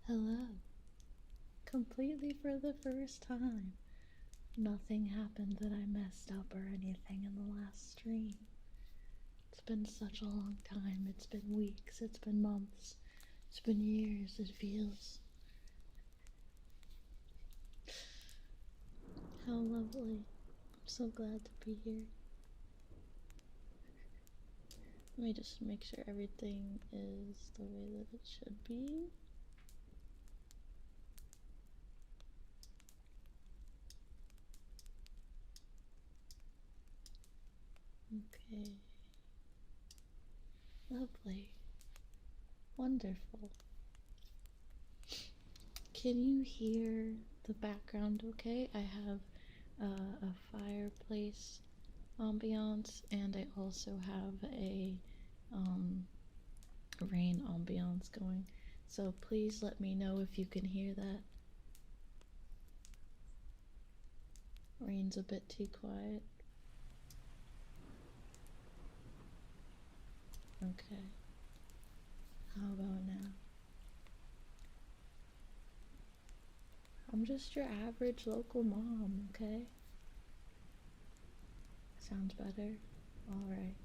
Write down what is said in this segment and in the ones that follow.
Hello. Completely for the first time. Nothing happened that I messed up or anything in the last stream. It's been such a long time. It's been weeks. It's been months. It's been years, it feels. How lovely. I'm so glad to be here. Let me just make sure everything is the way that it should be. Okay. Lovely. Wonderful. Can you hear the background okay? I have a fireplace ambiance, and I also have a rain ambiance going. So please let me know if you can hear that. Rain's a bit too quiet. Okay. How about now? I'm just your average local mom, okay? Sounds better? Alright.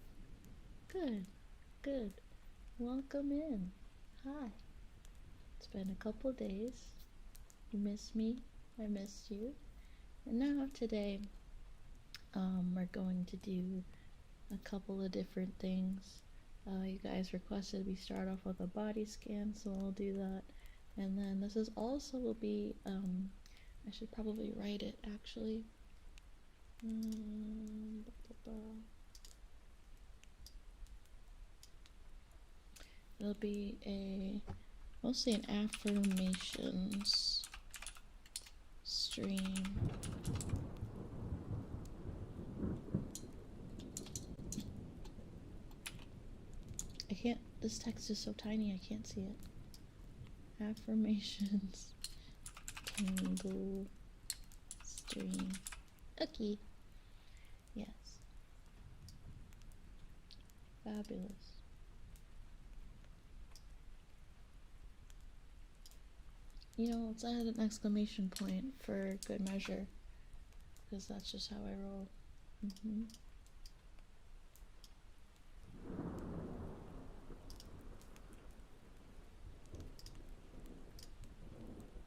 Good. Good. Welcome in. Hi. It's been a couple days. You missed me. I missed you. And now today, we're going to do a couple of different things. You guys requested we start off with a body scan, so I'll do that. And then this is also will be, I should probably write it actually. It'll be mostly an affirmations stream. I can't, this text is so tiny I can't see it. Affirmations candle stream. Okay. Yes. Fabulous. You know, let's add an exclamation point for good measure, because that's just how I roll.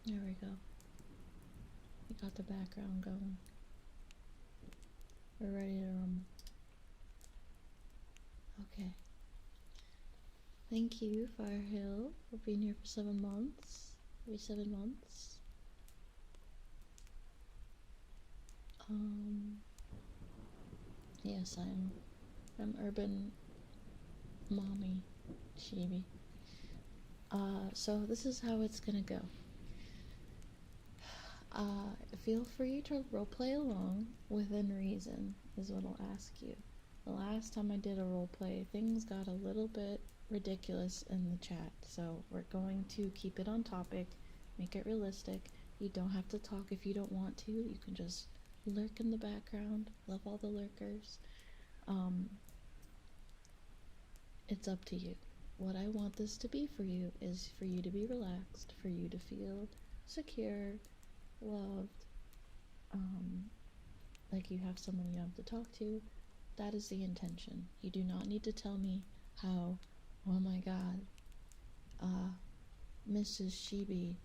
There we go. We got the background going. We're ready to rumble. Okay. Thank you, Firehill, for being here for 7 months. Every 7 months. Yes, I'm urban mommy Shibi. So this is how it's gonna go. Feel free to roleplay along within reason, is what I'll ask you. The last time I did a roleplay, things got a little bit ridiculous in the chat, so we're going to keep it on topic, make it realistic. You don't have to talk if you don't want to, you can just lurk in the background. Love all the lurkers. It's up to you. What I want this to be for you is for you to be relaxed, for you to feel secure, loved, like you have someone you have to talk to. That is the intention. You do not need to tell me how, oh my god, Mrs. Shibi,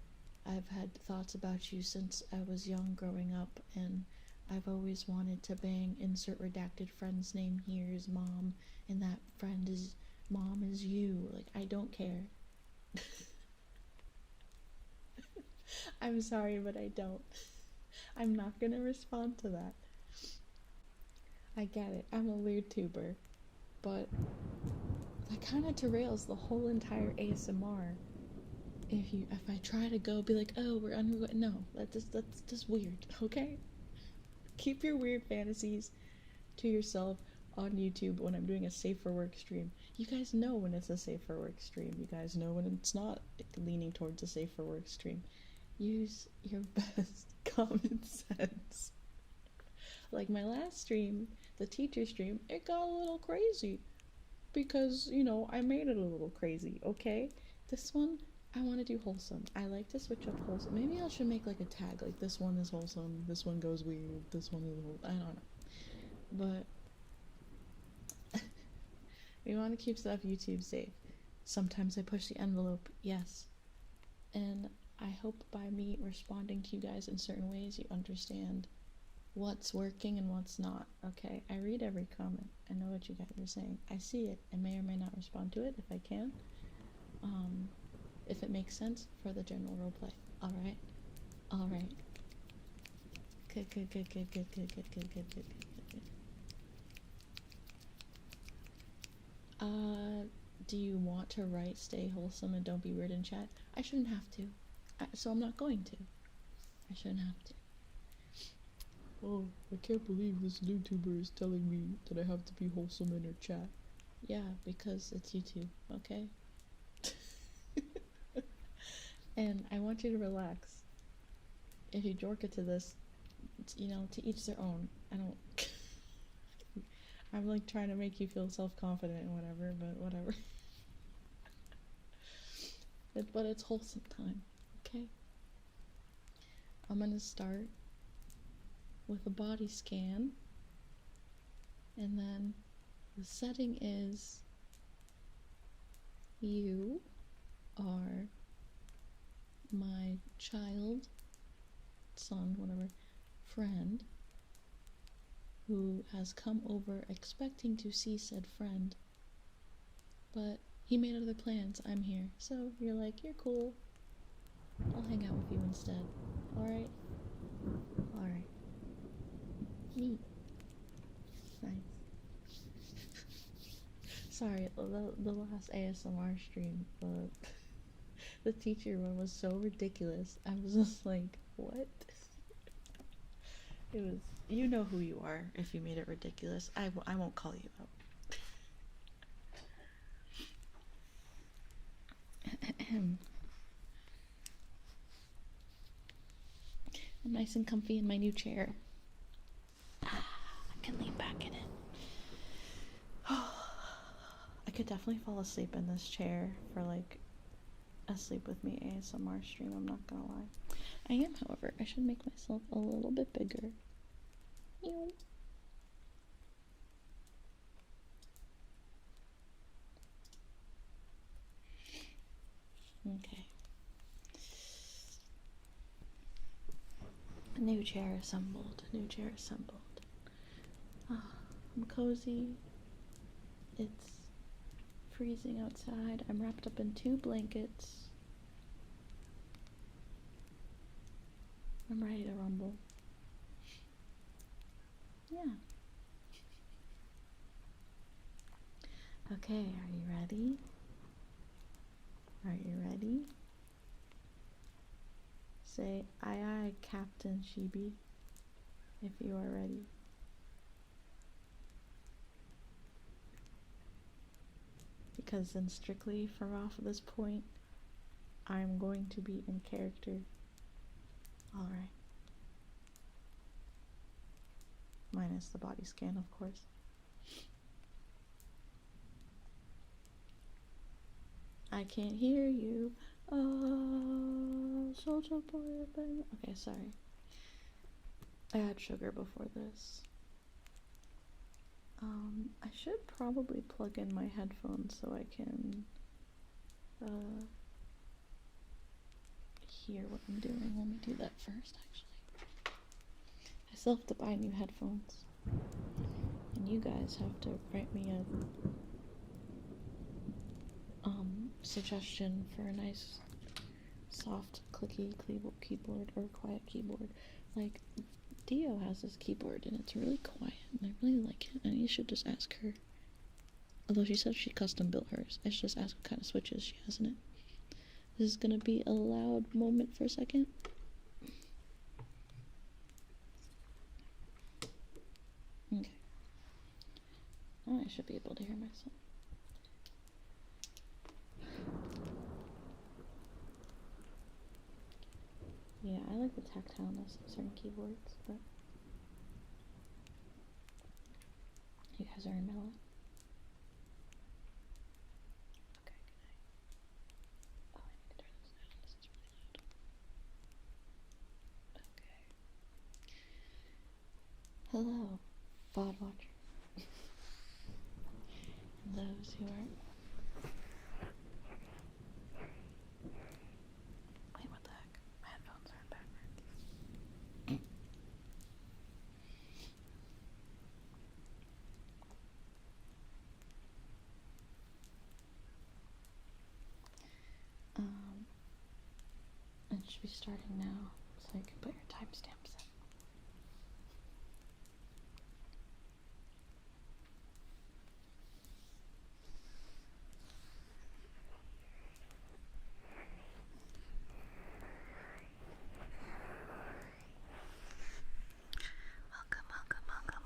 I've had thoughts about you since I was young growing up, and I've always wanted to bang insert redacted friend's name here is mom, and that friend is mom is you. Like, I don't care. I'm sorry, but I don't. I'm not gonna respond to that. I get it. I'm a weird tuber, but that kind of derails the whole entire ASMR. If I try to go be like, oh, no, that's just weird. Okay, keep your weird fantasies to yourself on YouTube when I'm doing a safe for work stream. You guys know when it's a safe for work stream. You guys know when it's not leaning towards a safe for work stream. Use your best common sense. Like my last stream, the teacher stream, it got a little crazy because, you know, I made it a little crazy, okay? This one, I want to do wholesome. I like to switch up wholesome. Maybe I should make like a tag, like this one is wholesome, this one goes weird, this one is wholesome. I don't know. But we want to keep stuff YouTube safe. Sometimes I push the envelope, yes. And I hope by me responding to you guys in certain ways, you understand what's working and what's not, okay? I read every comment. I know what you guys are saying. I see it. I may or may not respond to it if I can. If it makes sense for the general roleplay. Alright? Alright. Good. Do you want to write stay wholesome and don't be weird in chat? I shouldn't have to. So I'm not going to. I shouldn't have to. Oh, I can't believe this YouTuber is telling me that I have to be wholesome in her chat. Yeah, because it's YouTube, okay? And I want you to relax. If you jorka to this, you know, to each their own. I don't... I'm like trying to make you feel self-confident and whatever, but whatever. But it's wholesome time, okay? I'm gonna start with a body scan, and then the setting is you are my child, son, whatever, friend, who has come over expecting to see said friend, but he made other plans. I'm here. So you're like, you're cool. I'll hang out with you instead. Alright? Alright. Neat. Nice. Sorry, the last ASMR stream, the teacher one was so ridiculous. I was just like, what? It was, you know who you are if you made it ridiculous. I won't call you out. I'm nice and comfy in my new chair. I can lean back in it. I could definitely fall asleep in this chair for like a sleep with me ASMR stream, I'm not gonna lie. I am, however. I should make myself a little bit bigger. Ew. Okay. A new chair assembled. New chair assembled. Oh, I'm cozy. It's freezing outside. I'm wrapped up in 2 blankets. I'm ready to rumble. Yeah. Okay, are you ready? Are you ready? Say aye aye, Captain Shibi, if you are ready. Because then strictly from off of this point, I'm going to be in character. Alright. Minus the body scan, of course. I can't hear you. Oh, Soulja Boy. Okay, sorry. I had sugar before this. I should probably plug in my headphones so I can hear what I'm doing. Let me do that first, actually. I still have to buy new headphones. And you guys have to write me a suggestion for a nice soft clicky keyboard or quiet keyboard. Like Dio has this keyboard and it's really quiet and I really like it, and you should just ask her. Although she said she custom built hers, I should just ask what kind of switches she has in it. This is gonna be a loud moment for a second. Okay. Now I should be able to hear myself. Yeah, I like the tactileness of certain keyboards, but you guys are in mellow. Okay, good night. Oh, I need to turn Hello, VOD watchers. And those who are... Wait, what the heck? My headphones are backwards. It should be starting now, so you can put your timestamps in.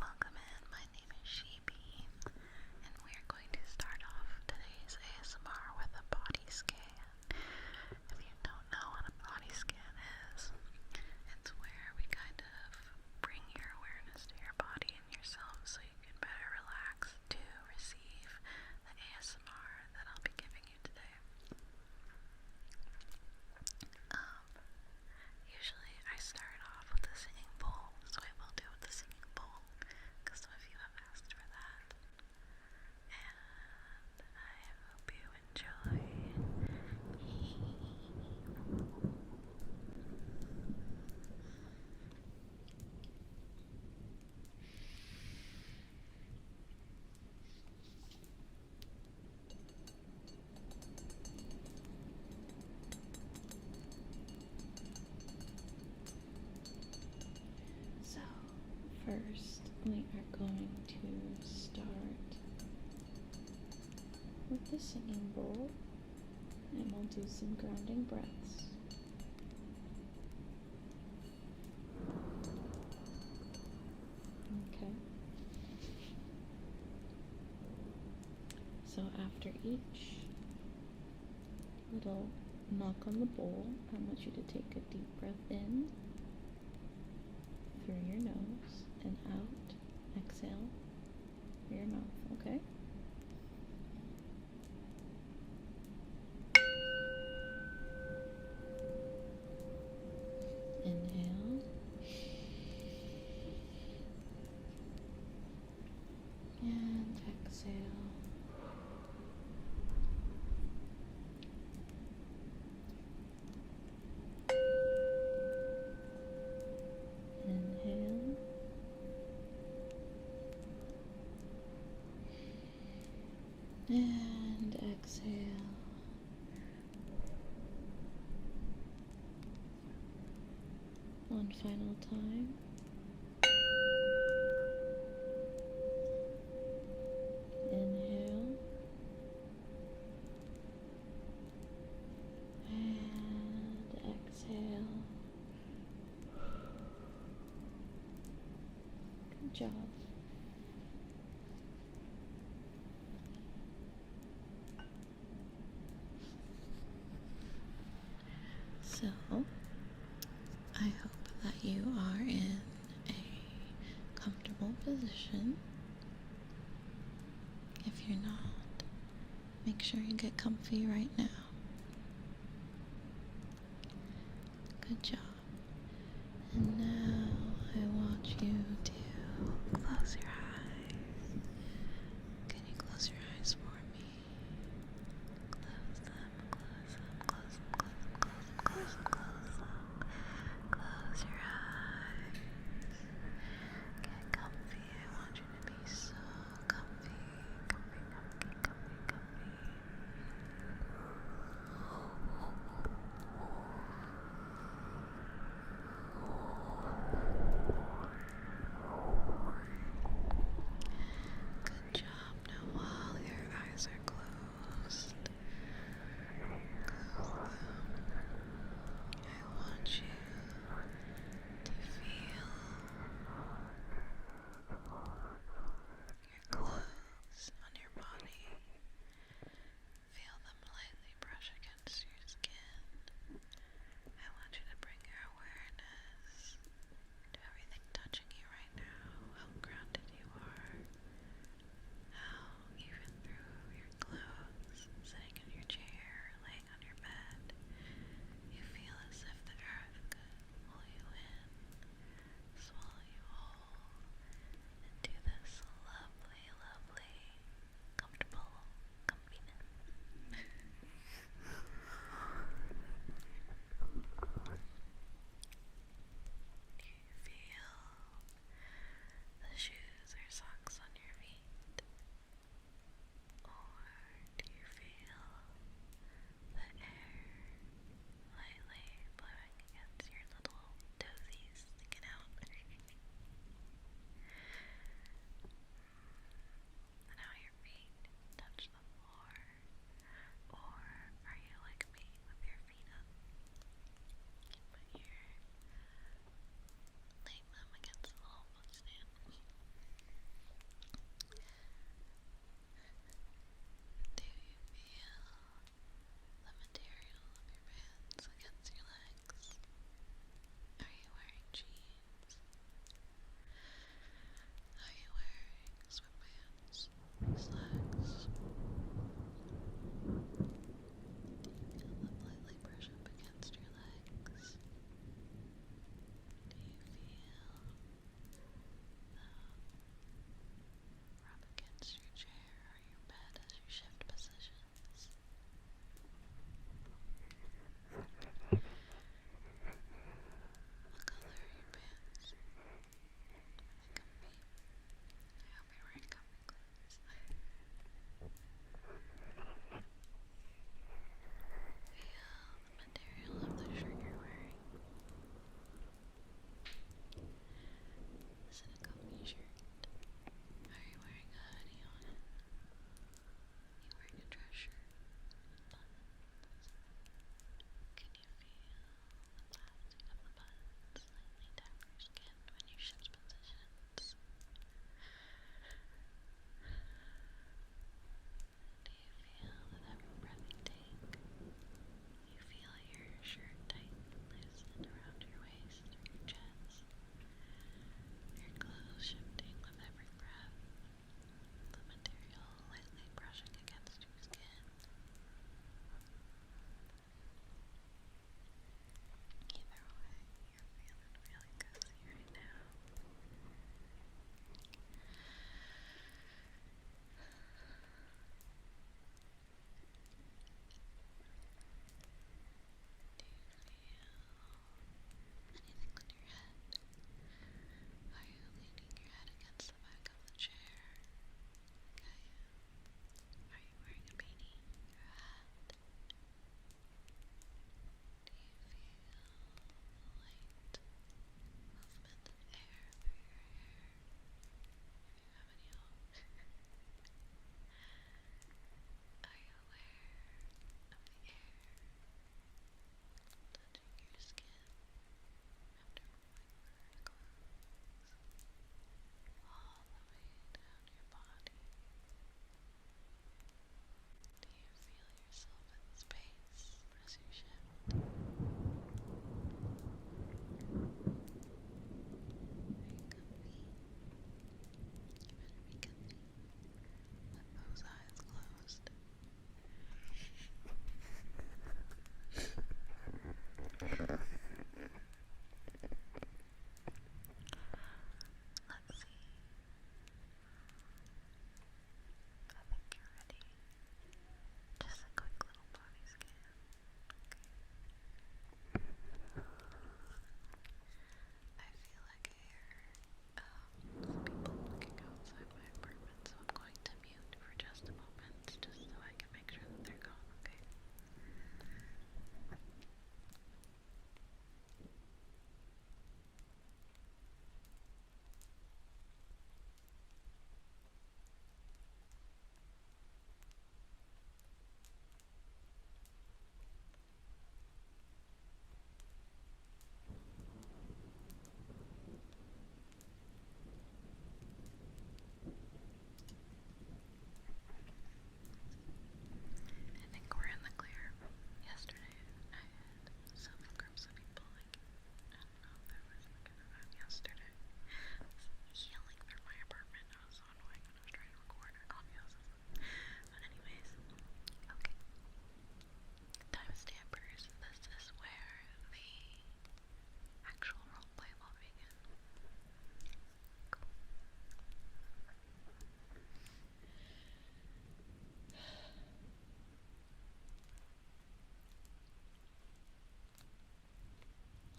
Welcome in. My name is Shibi, and we're going to start off today's ASMR with a body scan. If you don't know what a body scan is, it's where we kind of bring your awareness to your body and yourself so you can better relax to receive the ASMR that I'll be giving you today. Usually I start off with a singing bowl, so I will do with the singing bowl, because some of you have asked for that. And I hope you enjoy. So, first we are going to start with the singing bowl, and we'll do some grounding breaths. Okay. So after each little knock on the bowl, I want you to take a deep breath in through your nose and out. Exhale through your mouth, okay? Inhale. And exhale. Inhale. And exhale. One final time. Inhale. And exhale. Good job. So, I hope that you are in a comfortable position. If you're not, make sure you get comfy right now. Good job. And now I want you to close your eyes. Can you close your eyes for me? Close them, close them, close them, close them, close them, close them. Close your eyes. Get comfy. I want you to be so comfy. Comfy, comfy, comfy, comfy.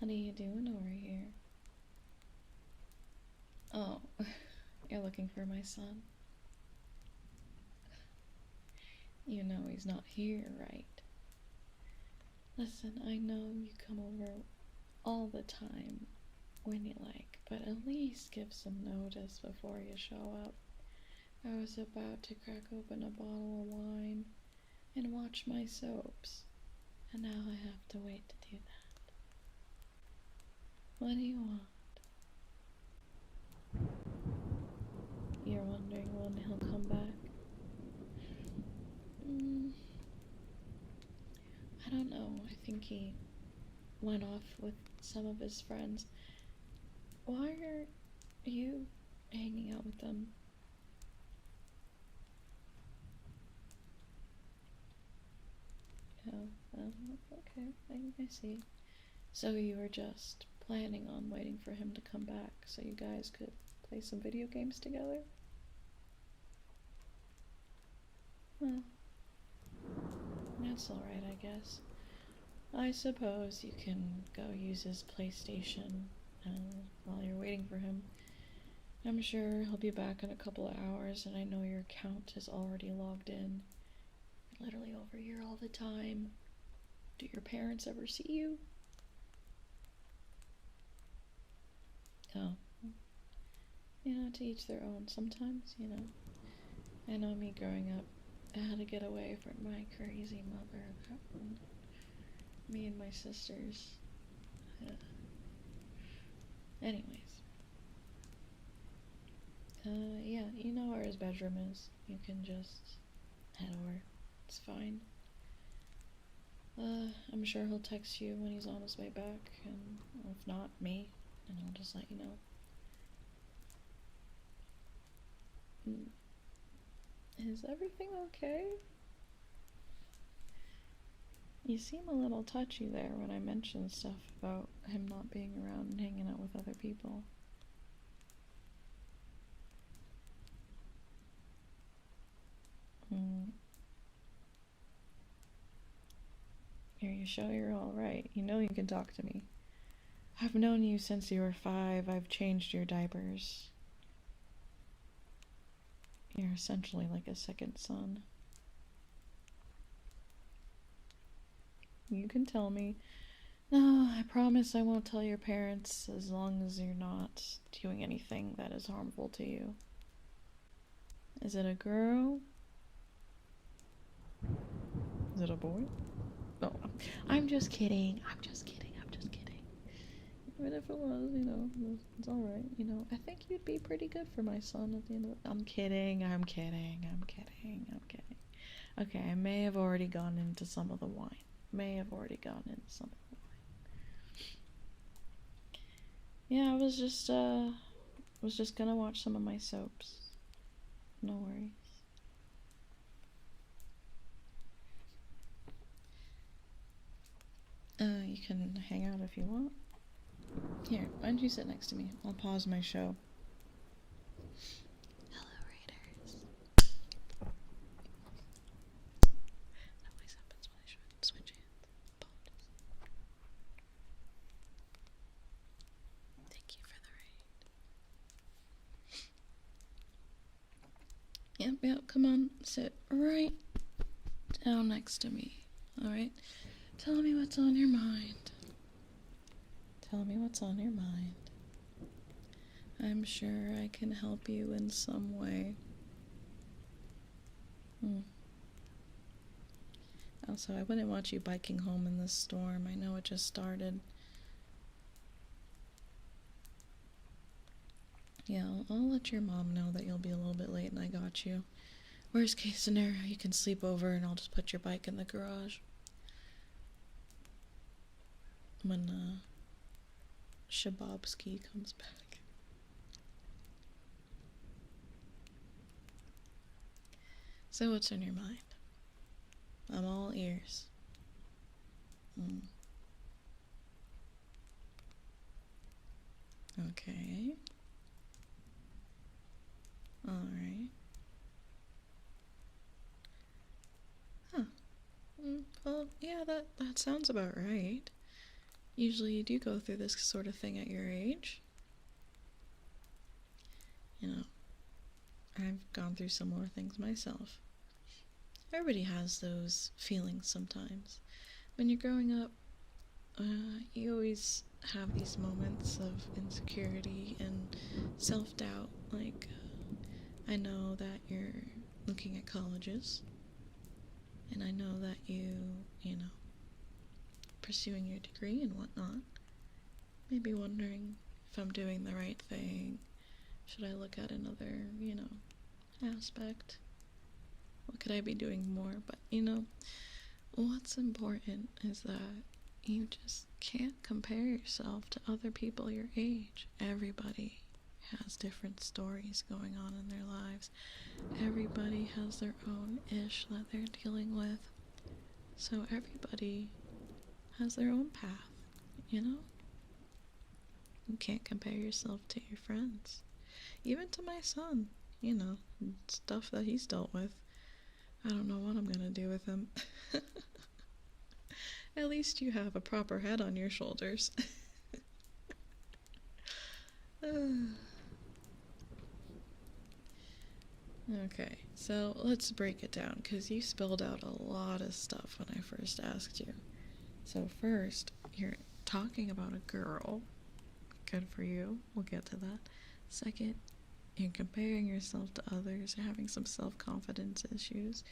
What are you doing over here? Oh, you're looking for my son. You know he's not here, right? Listen, I know you come over all the time when you like, but at least give some notice before you show up. I was about to crack open a bottle of wine and watch my soaps, and now I have to wait to do that. What do you want? You're wondering when he'll come back? I don't know. I think he went off with some of his friends. Why are you hanging out with them? Oh, okay, I see. So you were just planning on waiting for him to come back so you guys could play some video games together? Well, that's alright, I guess. I suppose you can go use his PlayStation while you're waiting for him. I'm sure he'll be back in a couple of hours, and I know your account is already logged in. You're literally over here all the time. Do your parents ever see you? Oh. You know, to each their own. Sometimes, you know. I know me growing up, I had to get away from my crazy mother. Me and my sisters. Anyways. Yeah, you know where his bedroom is. You can just head over. It's fine. I'm sure he'll text you when he's on his way back, and if not, me, and I'll just let you know. Is everything okay? You seem a little touchy there when I mentioned stuff about him not being around and hanging out with other people. Are you sure you're alright? You know you can talk to me. I've known you since you were 5. I've changed your diapers. You're essentially like a second son. You can tell me. No, I promise I won't tell your parents as long as you're not doing anything that is harmful to you. Is it a girl? Is it a boy? No, I'm just kidding. I'm just kidding. Even if it was, you know, it's alright. You know, I think you'd be pretty good for my son at the end of it. I'm kidding. Okay, I may have already gone into some of the wine. Yeah, I was just gonna watch some of my soaps. No worries. You can hang out if you want. Here, why don't you sit next to me? I'll pause my show. Hello, Raiders. That always happens when I switch hands. Apologies. Thank you for the raid. Yep, come on, sit right down next to me. Alright? Tell me what's on your mind. I'm sure I can help you in some way. Also, I wouldn't want you biking home in this storm. I know it just started. Yeah, I'll let your mom know that you'll be a little bit late and I got you. Worst case scenario, you can sleep over and I'll just put your bike in the garage. When, Shabobski comes back. So what's on your mind? I'm all ears. Okay. Alright. Huh. Well, yeah, that sounds about right. usually you do go through this sort of thing at your age. You know, I've gone through similar things myself. Everybody has those feelings sometimes. When you're growing up, you always have these moments of insecurity and self-doubt. Like, I know that you're looking at colleges, and I know that you know, pursuing your degree and whatnot. Maybe wondering if I'm doing the right thing. Should I look at another, aspect? What could I be doing more? But, what's important is that you just can't compare yourself to other people your age. Everybody has different stories going on in their lives. Everybody has their own ish that they're dealing with. So everybody has their own path, You can't compare yourself to your friends. Even to my son, stuff that he's dealt with. I don't know what I'm gonna do with him. At least you have a proper head on your shoulders. Okay, so let's break it down, because you spelled out a lot of stuff when I first asked you. So first, you're talking about a girl. Good for you. We'll get to that. Second, you're comparing yourself to others, you're having some self-confidence issues,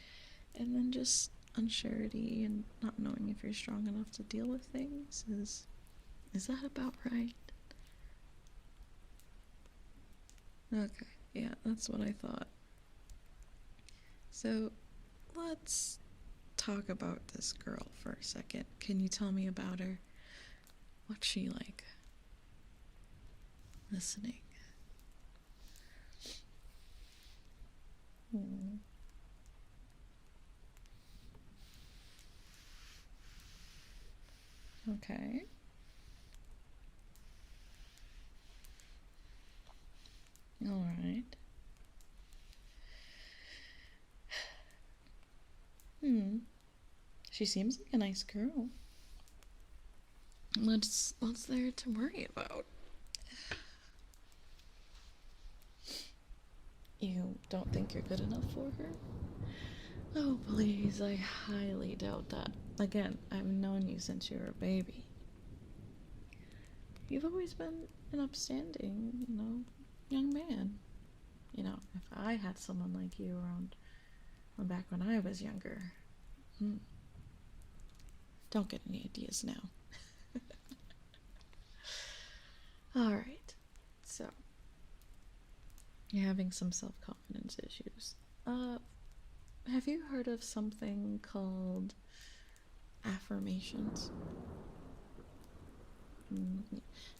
and then just unsurety and not knowing if you're strong enough to deal with things. Is that about right? Okay, yeah, that's what I thought. So, let's talk about this girl for a second. Can you tell me about her? What's she like? Listening. Okay. All right. She seems like a nice girl. What's there to worry about? You don't think you're good enough for her? Oh, please, I highly doubt that. Again, I've known you since you were a baby. You've always been an upstanding, young man. If I had someone like you around back when I was younger. Don't get any ideas now. Alright, so you're having some self-confidence issues. Have you heard of something called affirmations?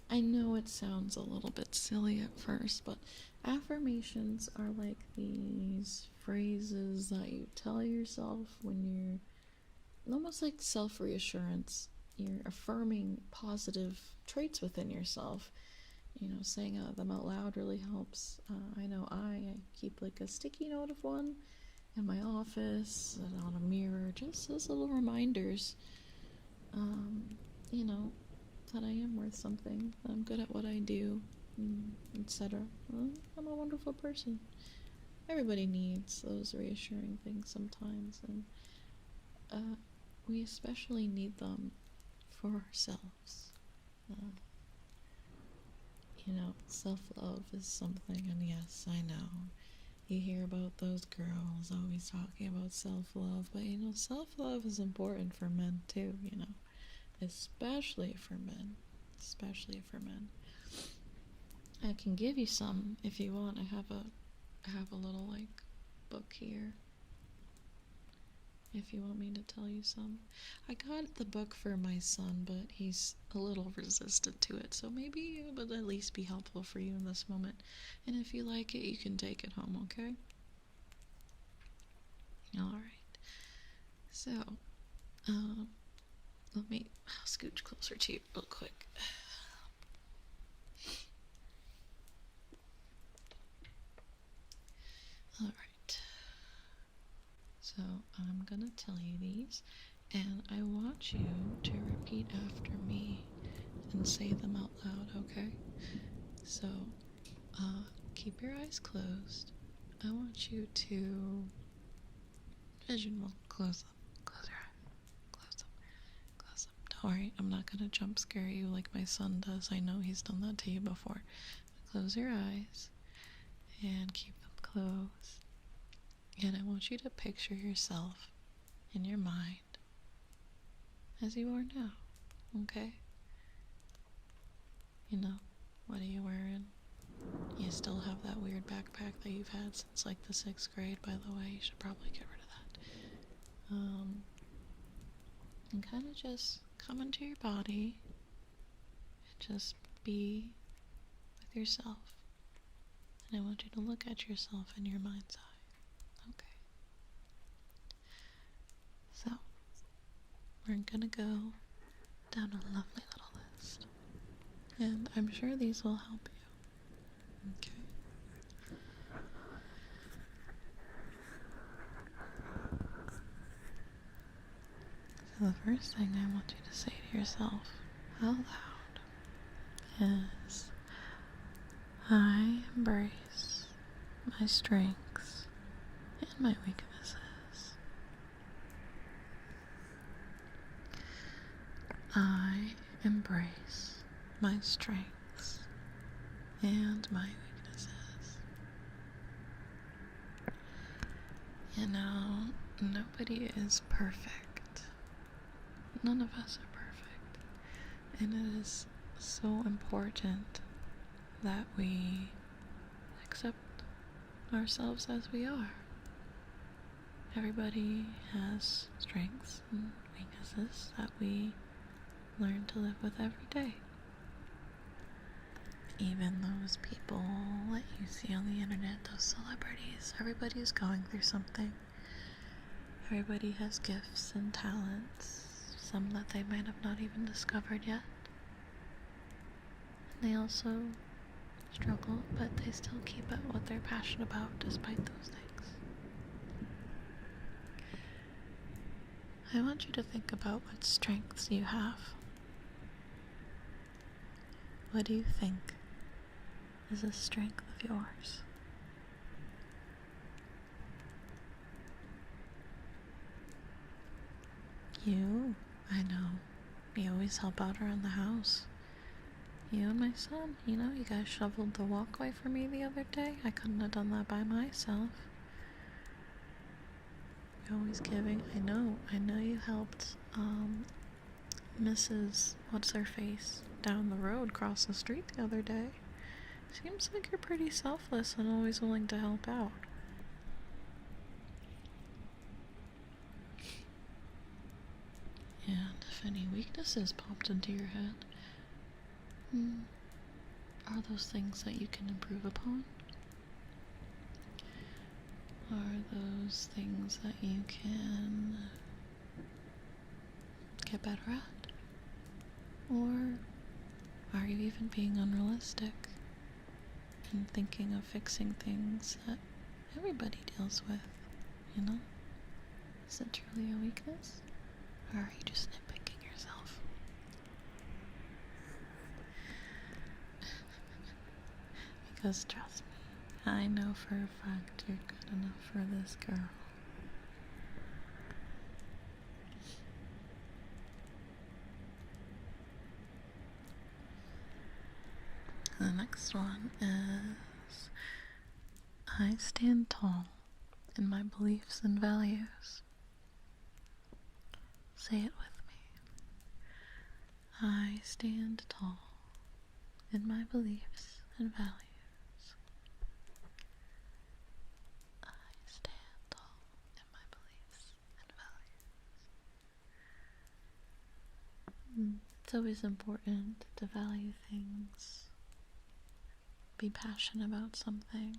I know it sounds a little bit silly at first, but affirmations are like these phrases that you tell yourself when you're almost like self-reassurance. You're affirming positive traits within yourself. Saying them out loud really helps. I know I keep like a sticky note of one in my office and on a mirror, just as little reminders, that I am worth something, that I'm good at what I do, etc. I'm a wonderful person. Everybody needs those reassuring things sometimes, and we especially need them for ourselves. Self-love is something, and yes, I know, you hear about those girls always talking about self-love, but self-love is important for men too, especially for men. I can give you some if you want. I have a little like book here if you want me to tell you some. I got the book for my son, but he's a little resistant to it, so maybe it would at least be helpful for you in this moment. And if you like it, you can take it home, okay? Alright. So, let me scooch closer to you real quick. Alright. So, I'm gonna tell you these, and I want you to repeat after me. and say them out loud, okay? So, keep your eyes closed. I want you to vision well. Close them. Close your eyes. Close them. Close them. Don't worry, I'm not gonna jump scare you like my son does. I know he's done that to you before. Close your eyes and keep them closed. And I want you to picture yourself in your mind as you are now, okay? You know, what are you wearing? You still have that weird backpack that you've had since like the 6th grade, by the way. You should probably get rid of that. And kind of just come into your body and just be with yourself. And I want you to look at yourself in your mind's eye. Okay. So, we're gonna go down a lovely little list. And I'm sure these will help you. Okay. So the first thing I want you to say to yourself out loud is, I embrace my strengths and my weaknesses. I embrace my strengths and my weaknesses. You know, nobody is perfect. None of us are perfect. And it is so important that we accept ourselves as we are. Everybody has strengths and weaknesses that we learn to live with every day. Even those people that you see on the internet, those celebrities, everybody's going through something. Everybody has gifts and talents, some that they might have not even discovered yet. And they also struggle, but they still keep at what they're passionate about despite those things. I want you to think about what strengths you have. What do you think is a strength of yours? You, I know, you always help out around the house. You and my son, you know, you guys shoveled the walkway for me the other day. I couldn't have done that by myself. You're always giving. I know you helped, Mrs. What's-her-face down the road, cross the street the other day. Seems like you're pretty selfless and always willing to help out. And if any weaknesses popped into your head, are those things that you can improve upon? Are those things that you can get better at? Or are you even being unrealistic and thinking of fixing things that everybody deals with, you know? Is it truly a weakness? Or are you just nitpicking yourself? Because trust me, I know for a fact you're good enough for this girl. The next one is, I stand tall in my beliefs and values. Say it with me. I stand tall in my beliefs and values. I stand tall in my beliefs and values. It's always important to value things, be passionate about something.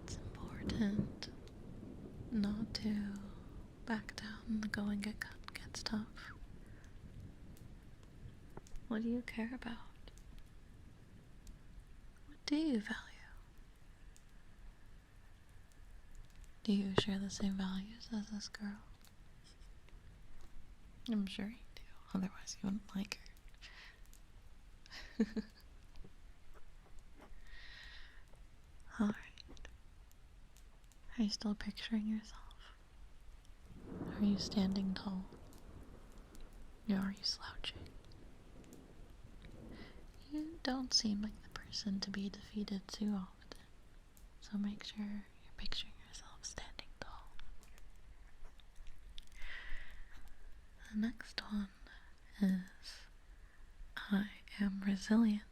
It's important not to back down when the going gets tough. What do you care about? What do you value? Do you share the same values as this girl? I'm sure you do, otherwise you wouldn't like her. Alright. Are you still picturing yourself? Are you standing tall? Or are you slouching? You don't seem like the person to be defeated too often, so make sure you're picturing yourself standing tall. The next one is I am resilient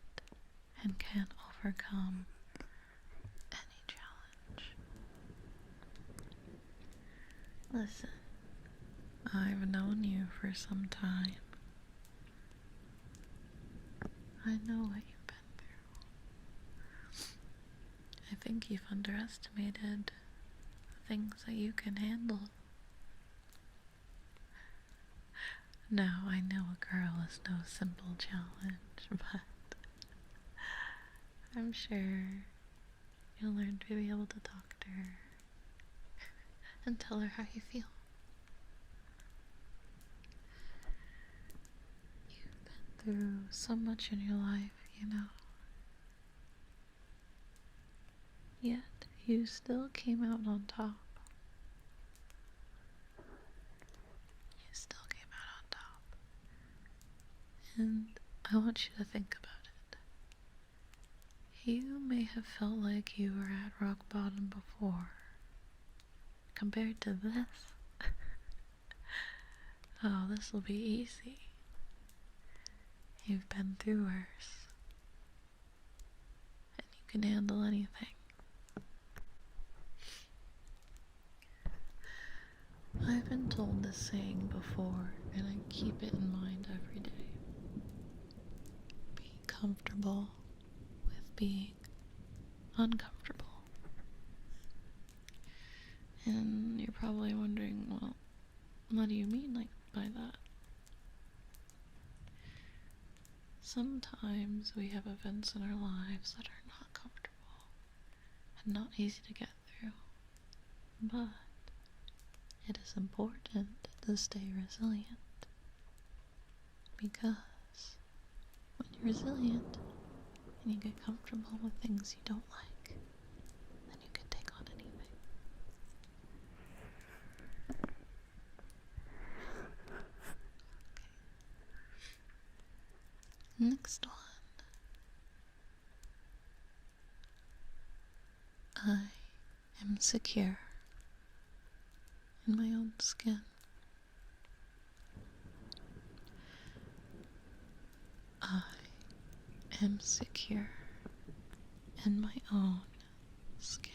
and can overcome any challenge. Listen, I've known you for some time. I know what you've been through. I think you've underestimated the things that you can handle. Now, I know a girl is no simple challenge, but I'm sure you'll learn to be able to talk to her and tell her how you feel. You've been through so much in your life, you know. Yet, you still came out on top. You still came out on top. And I want you to think about it. You may have felt like you were at rock bottom before. Compared to this, oh, this will be easy. You've been through worse. And you can handle anything. I've been told this saying before, and I keep it in mind every day. Be comfortable with being uncomfortable. And you're probably wondering, well, what do you mean by that? Sometimes we have events in our lives that are not comfortable and not easy to get through, but it is important to stay resilient, because when you're resilient and you get comfortable with things you don't like, then you can take on anything. Okay. Next one. I am secure in my own skin. I am secure in my own skin.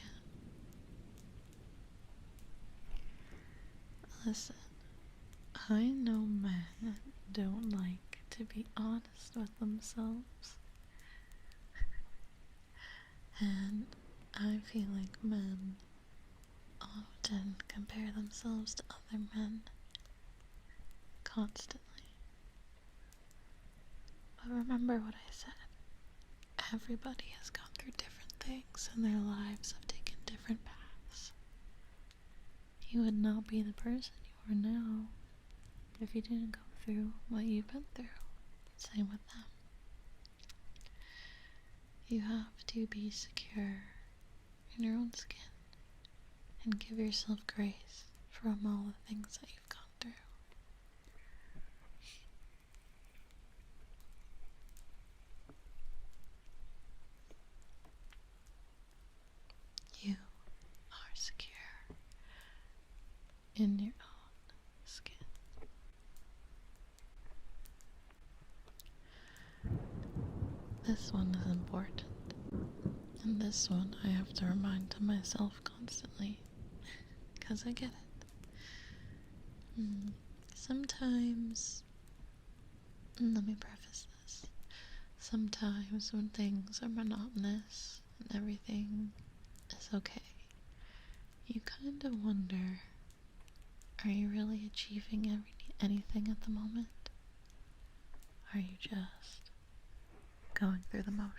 Listen, I know men don't like to be honest with themselves. And I feel like men often compare themselves to other men constantly. But remember what I said. Everybody has gone through different things, and their lives have taken different paths. You would not be the person you are now if you didn't go through what you've been through. Same with them. You have to be secure in your own skin and give yourself grace from all the things that you've gone through. You are secure in your own skin. This one is important, and this one I have to remind to myself constantly, because I get it. Sometimes, let me preface this, sometimes when things are monotonous and everything is okay, you kind of wonder, are you really achieving anything at the moment? Are you just going through the motions?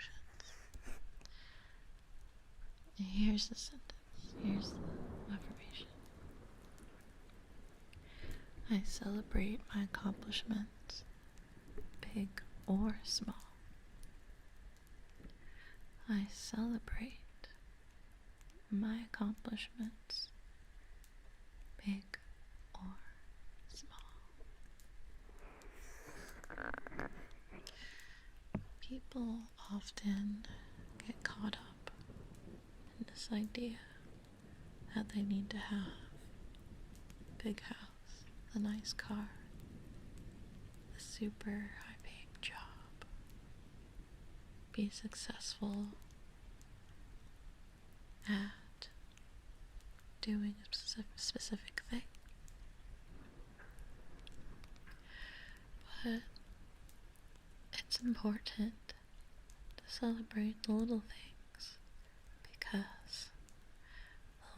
Here's the sentence. Here's the affirmation. I celebrate my accomplishments, big or small. I celebrate my accomplishments, big or small. People often get caught up in this idea that they need to have a big house, a nice car, a super high-paying job, be successful at doing a specific thing. But it's important to celebrate the little things, because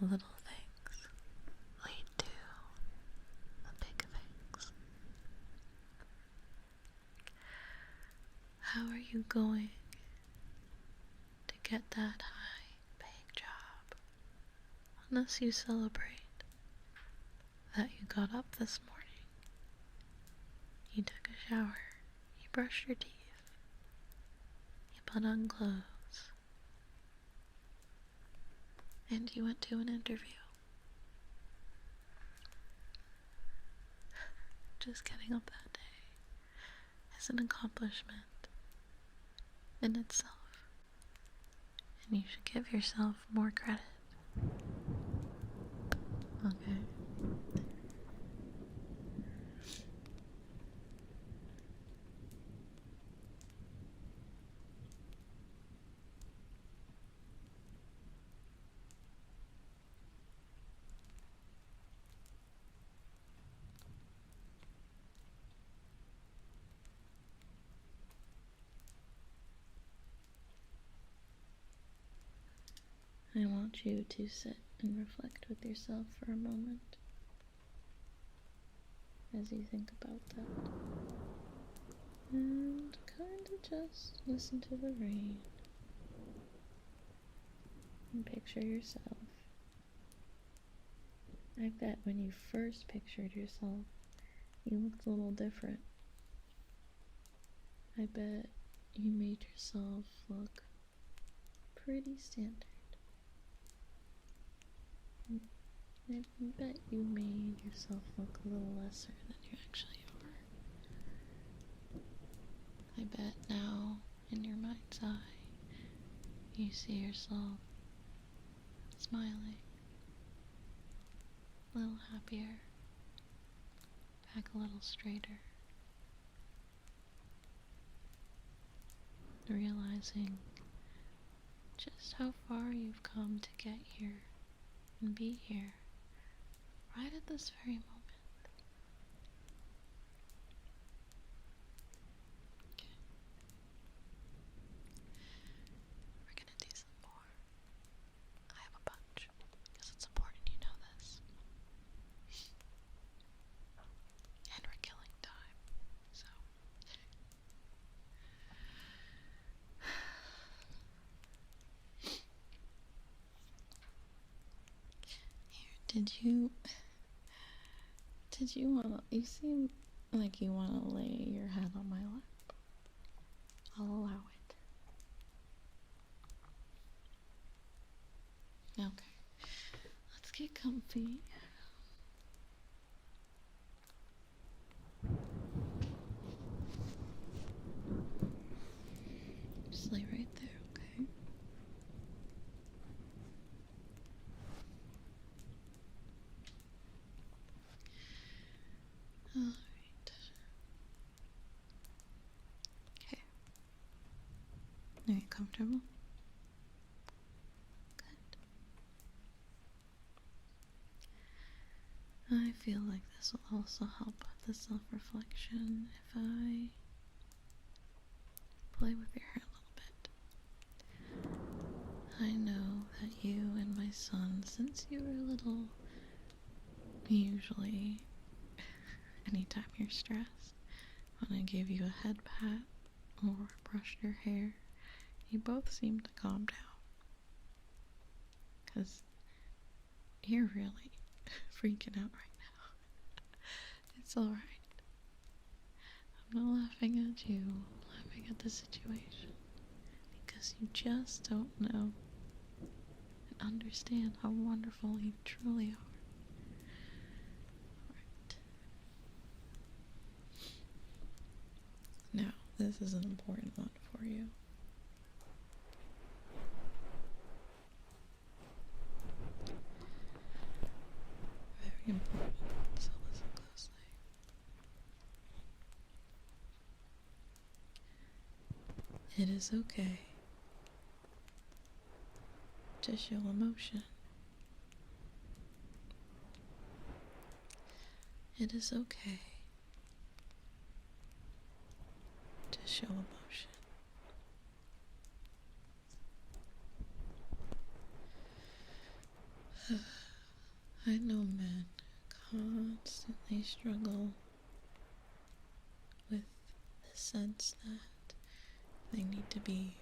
the little things lead to the big things. How are you going to get that high-paying job unless you celebrate that you got up this morning, you took a shower, you brushed your teeth, you put on clothes, and you went to an interview? Just getting up that day is an accomplishment in itself, and you should give yourself more credit. Okay? I want you to sit and reflect with yourself for a moment as you think about that. And kind of just listen to the rain and picture yourself. I bet when you first pictured yourself, you looked a little different. I bet you made yourself look pretty standard. I bet you made yourself look a little lesser than you actually are. I bet now, in your mind's eye, you see yourself smiling, a little happier, back a little straighter, realizing just how far you've come to get here and be here right at this very moment. Okay. We're gonna do some more. I have a bunch, because it's important you know this. And we're killing time, so. Here, did you wanna, you seem like you wanna lay your head on my lap. I'll allow it. Okay, let's get comfy. Just lay right there, okay? Alright. Okay. Are you comfortable? Good. I feel like this will also help with the self-reflection if I play with your hair a little bit. I know that you and my son, since you were little, usually, anytime you're stressed, when I give you a head pat or brush your hair, you both seem to calm down. 'Cause you're really freaking out right now. It It's alright. I'm not laughing at you, I'm laughing at the situation. Because you just don't know and understand how wonderful you truly are. Alright. Now, this is an important one for you. Very important, so listen closely. It is okay to show emotion. It is okay to show emotion. I know men constantly struggle with the sense that they need to be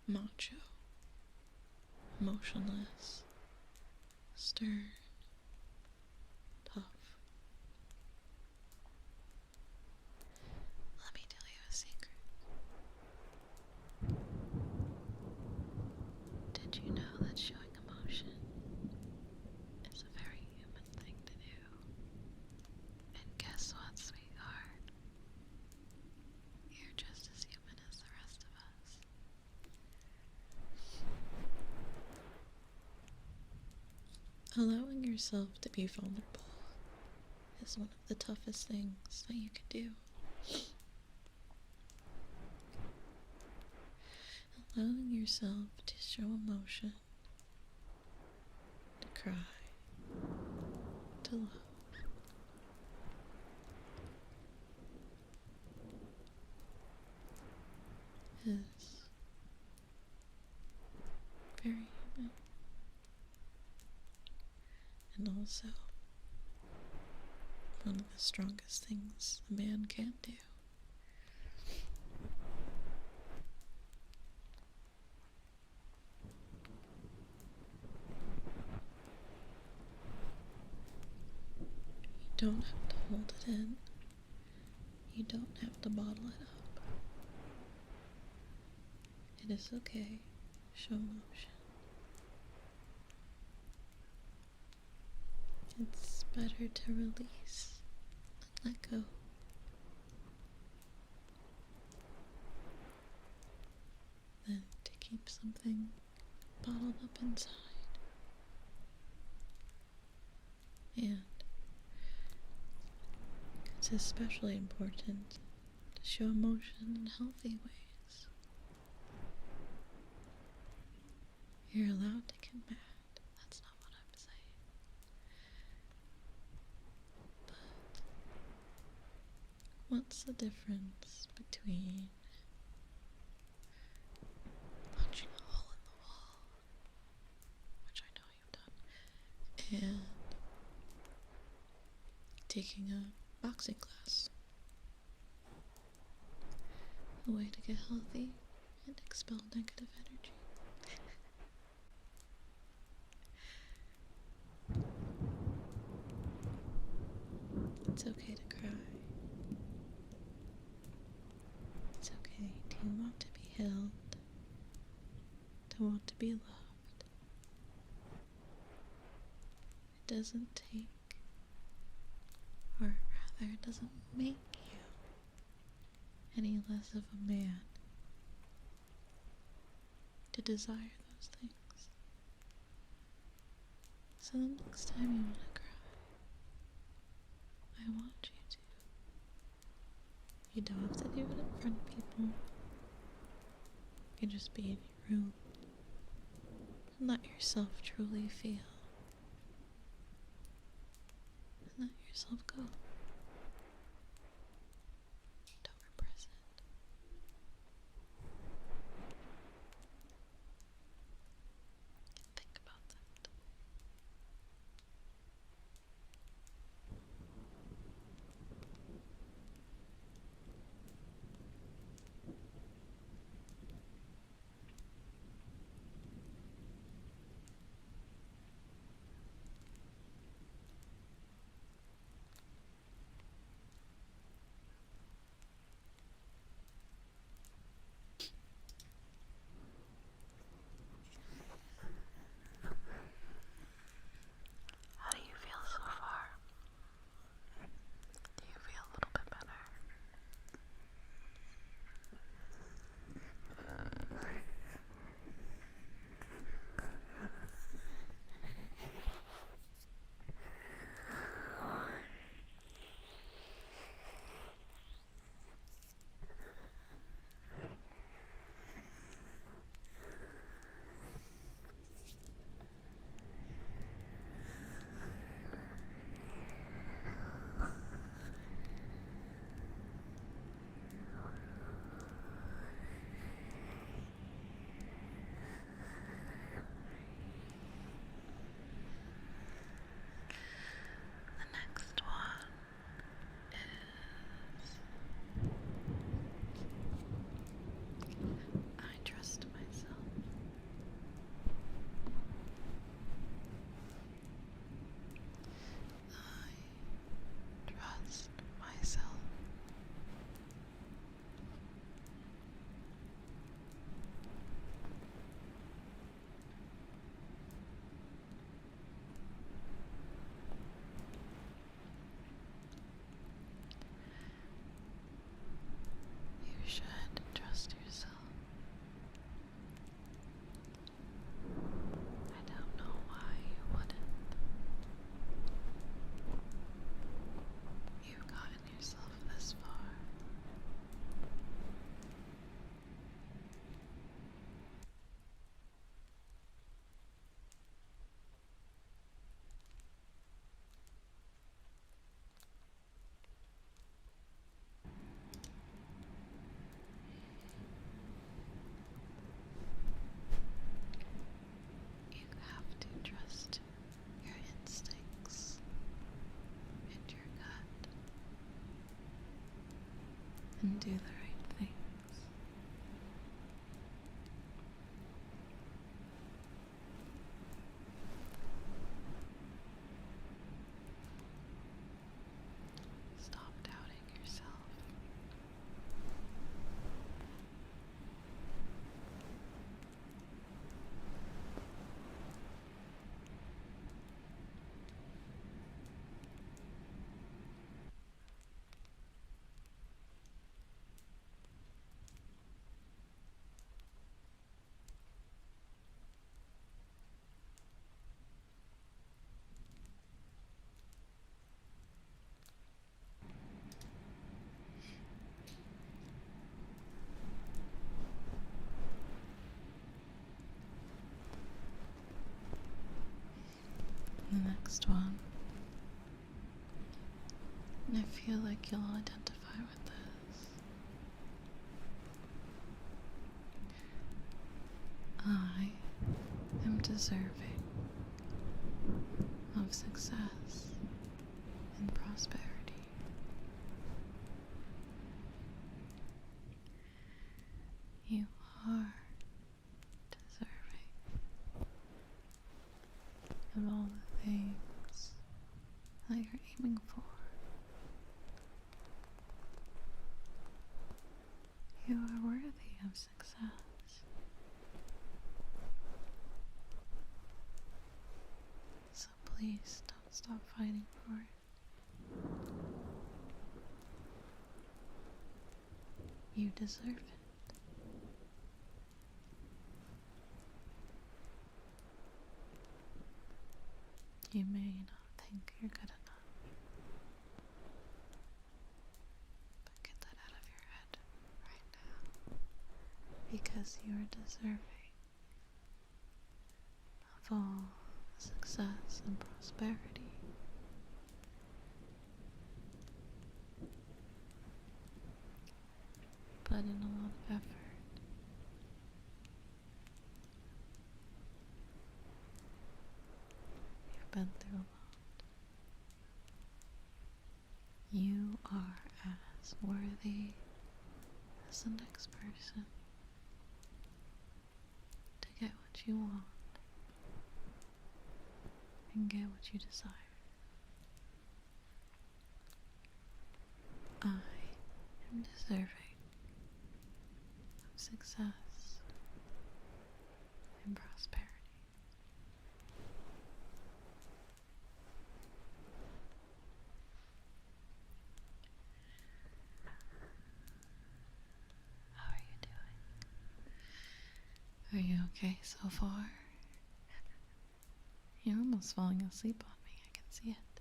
macho, emotionless, stern, tough. Let me tell you a secret. Did you know that showing emotion is a very human thing to do? And guess what, sweetheart? You're just as human as the rest of us. Allowing yourself to be vulnerable is one of the toughest things that you can do. Allowing yourself to show emotion, to cry, to love, is very human, and also one of the strongest things a man can do. You don't have to hold it in. You don't have to bottle it up. It is okay. Show emotion. It's better to release than let go. Than to keep something bottled up inside. And it's especially important to show emotion in healthy ways. You're allowed to get mad. That's not what I'm saying. But what's the difference between punching a hole in the wall, which I know you've done, and taking a boxing class? A way to get healthy and expel negative energy. It's okay to cry. It's okay to want to be held, to want to be loved. It doesn't take, or rather, it doesn't make you any less of a man to desire those things. So the next time you want to cry, I want you to. You don't have to do it in front of people. You can just be in your room and let yourself truly feel. And let yourself go. Don't repress it. And think about that. and do the right things. Stop doubting yourself. The next one, and I feel like you'll identify with this. I am deserving of success and prosperity. You are deserving of all the things that you're aiming for. You are worthy of success. So please don't stop fighting for it. You deserve it. You may not think you're good enough, but get that out of your head right now, because you are deserving of all success and prosperity. Put in a lot of effort. You've been through a lot. You are as worthy as the next person to get what you want and get what you desire. I am deserving of success and prosperity. How are you doing? Are you okay so far? You're almost falling asleep on me, I can see it.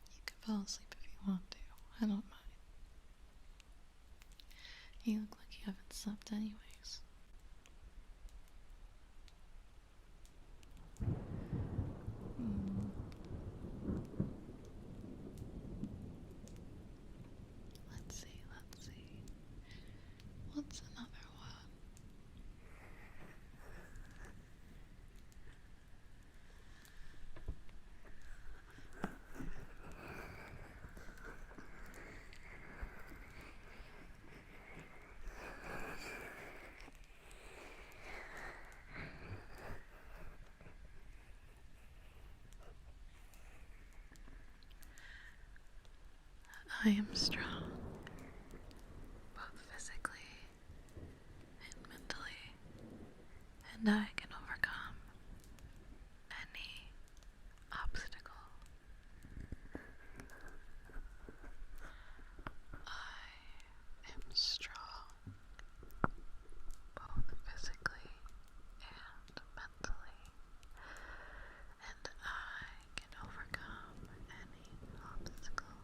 You can fall asleep if you want to, I don't mind. You look like you haven't slept anyways. Let's see. What's another one? I am strong, both physically and mentally, and I can overcome any obstacle. I am strong, both physically and mentally, and I can overcome any obstacle.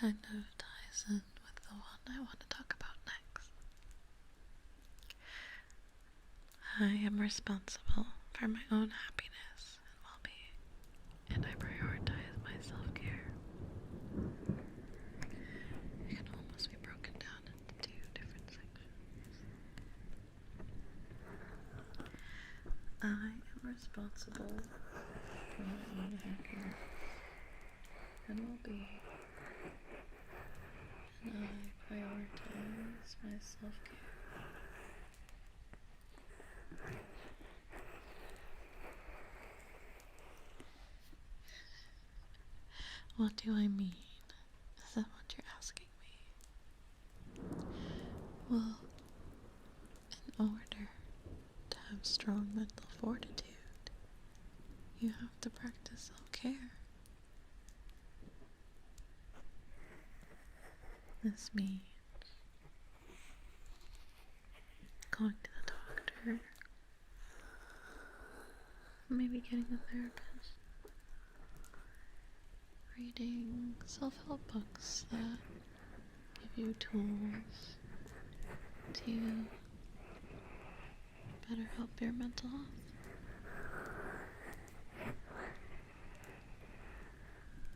kind of ties in with the one I want to talk about next. I am responsible for my own happiness and well-being, and I prioritize my self-care. It can almost be broken down into two different sections. I am responsible for my own happiness and well-being, and I prioritize my self-care. What do I mean? Is that what you're asking me? Well, in order to have strong mental fortitude, you have to practice self-care. This means going to the doctor, maybe getting a therapist, reading self-help books that give you tools to better help your mental health.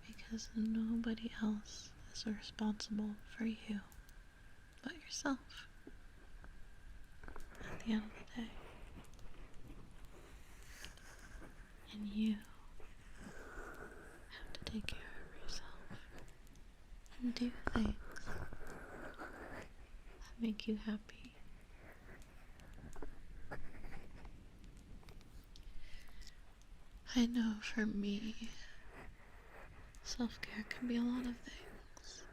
Because nobody else is responsible for you but yourself at the end of the day. And you have to take care of yourself and do things that make you happy. I know for me, self-care can be a lot of things.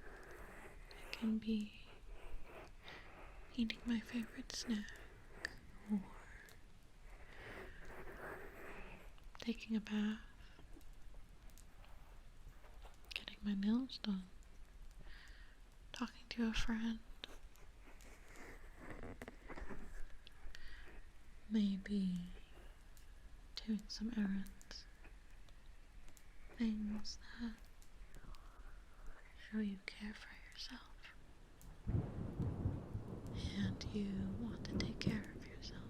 It can be eating my favorite snack, or taking a bath, getting my nails done, talking to a friend, maybe doing some errands. Things that show you care for yourself and you want to take care of yourself.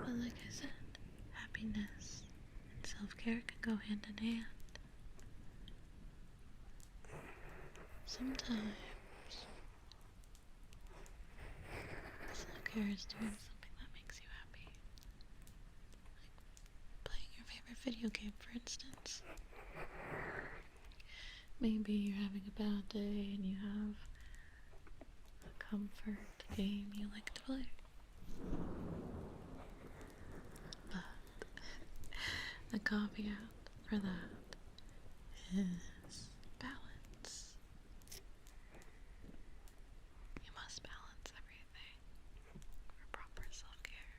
But like I said, happiness and self-care can go hand in hand. Sometimes self-care is doing something that makes you happy. Playing your favorite video game, for instance. Maybe you're having a bad day and you have a comfort game you like to play. But the caveat for that is balance. You must balance everything for proper self-care.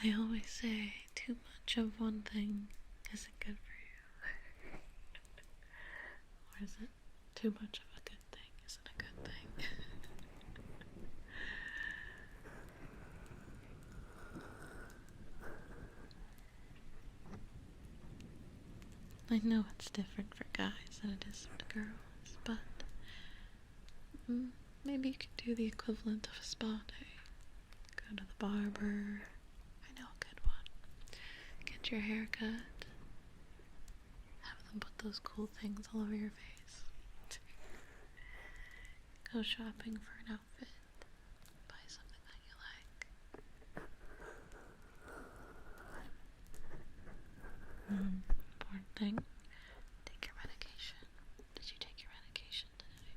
I always say too much of one thing isn't good for you. Or is it too much of a good thing isn't a good thing? I know it's different for guys than it is for girls, but maybe you could do the equivalent of a spa day. Go to the barber. I know a good one. Get your hair cut. Have them put those cool things all over your face. Go shopping for an outfit. Buy something that you like. Important thing. Take your medication. Did you take your medication today?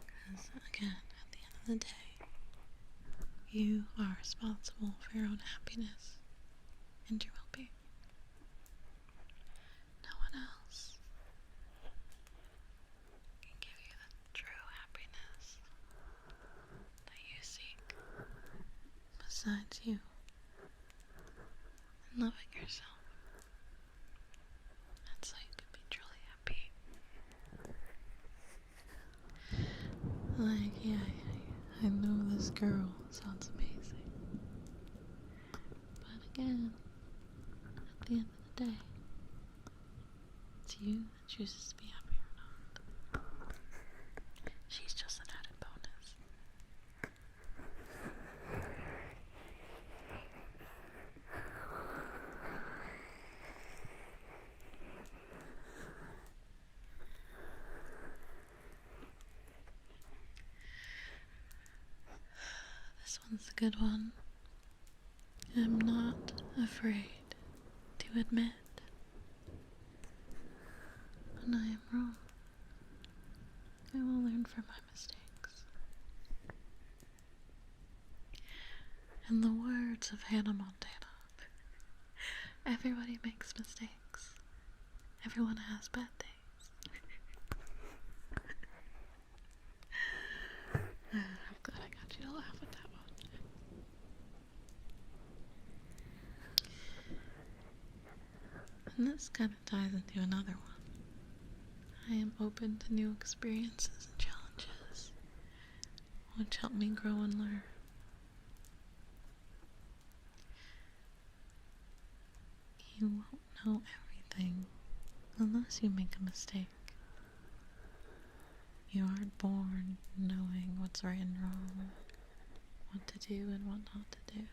Because again, at the end of the day, you are responsible for your own happiness and your well-being. No one else can give you the true happiness that you seek besides you and loving yourself. And so you can be truly happy. Like, yeah, I know this girl sounds amazing. But again, you that chooses to be happy or not. She's just an added bonus. This one's a good one. I'm not afraid to admit when I am wrong. I will learn from my mistakes. In the words of Hannah Montana, everybody makes mistakes. Everyone has bad days. I'm glad I got you to laugh at that one. And this kind of ties into another one. I am open to new experiences and challenges, which help me grow and learn. You won't know everything unless you make a mistake. You aren't born knowing what's right and wrong, what to do and what not to do.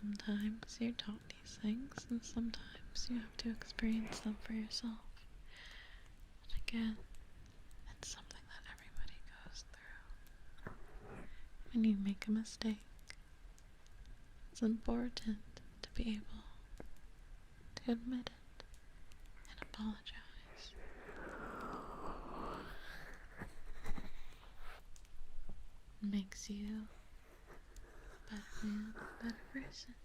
Sometimes you're taught these things, and sometimes you have to experience them for yourself. And again, it's something that everybody goes through. When you make a mistake, it's important to be able to admit it and apologize. It makes you a better man, a better person.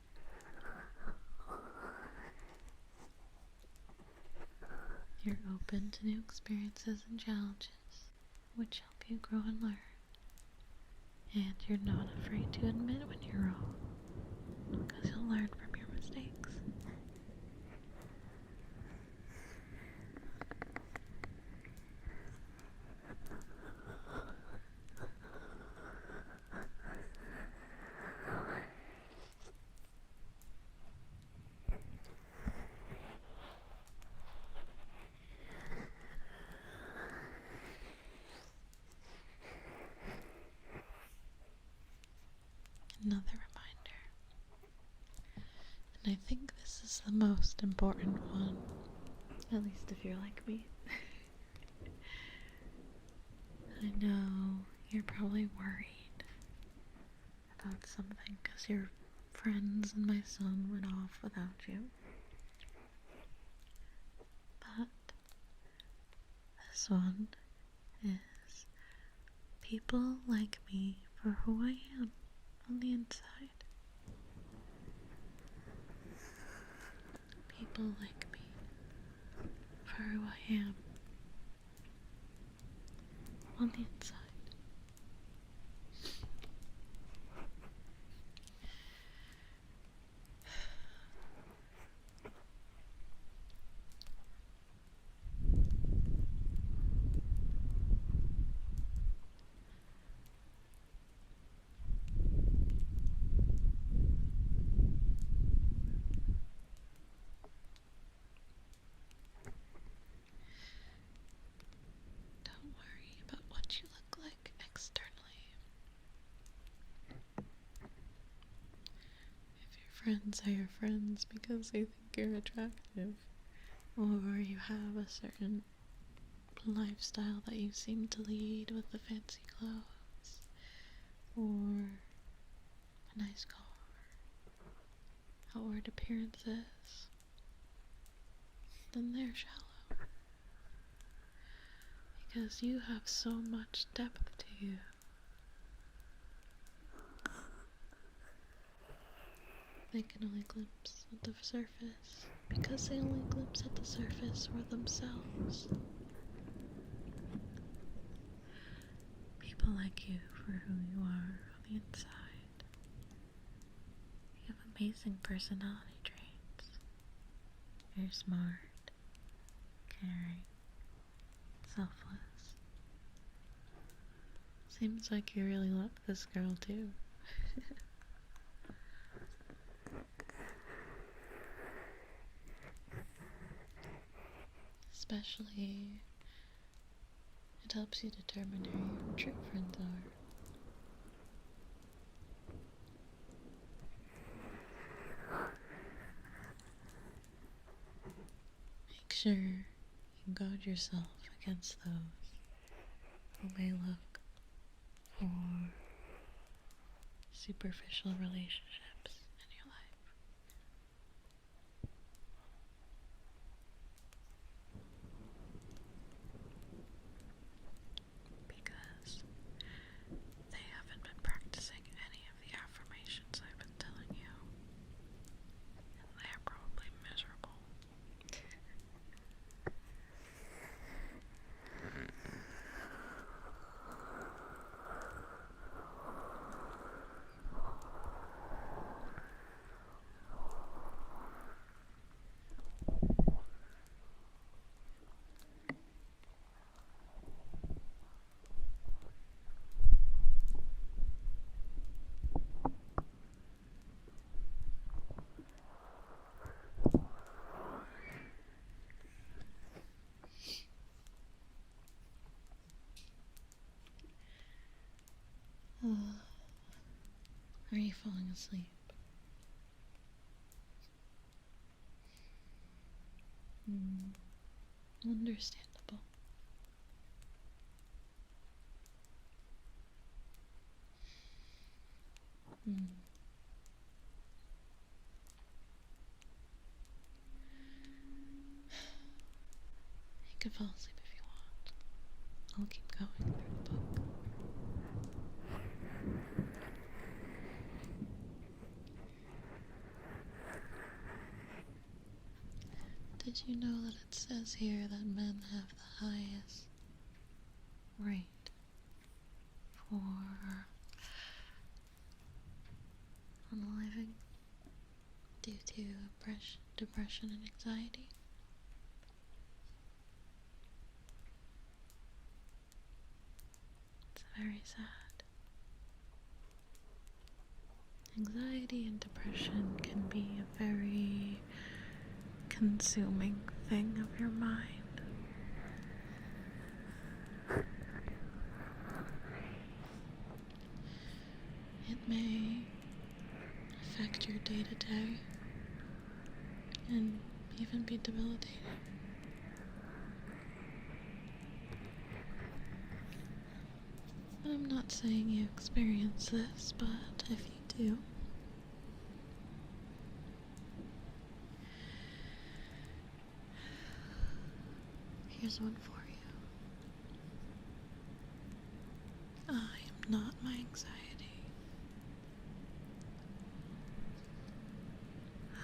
You're open to new experiences and challenges, which help you grow and learn. And you're not afraid to admit when you're wrong, because you'll learn from your mistakes. Another reminder, and I think this is the most important one, at least if you're like me. I know you're probably worried about something because your friends and my son went off without you. But this one is people like me for who I am on the inside. People like me for who I am on the inside. Don't worry about what you look like externally. If your friends are your friends because they think you're attractive, or you have a certain lifestyle that you seem to lead with the fancy clothes, or a nice car, outward appearances, then they're shallow. Because you have so much depth to you. They can only glimpse at the surface because they only glimpse at the surface for themselves. People like you for who you are on the inside. You have amazing personality traits. You're smart, caring, selfless. Seems like you really love this girl too. especially, it helps you determine who your true friends are. Make sure you guard yourself against those who may look for superficial relationships in your life. Because they haven't been practicing any of the affirmations I've been telling you, and they're probably miserable. Are you falling asleep? Understandable. You can fall asleep if you want. I'll keep going through the book. Did you know that it says here that men have the highest rate for unaliving due to depression and anxiety? It's very sad. Anxiety and depression can be a very consuming thing of your mind. It may affect your day-to-day and even be debilitating. I'm not saying you experience this, but if you do, here's one for you. I am not my anxiety.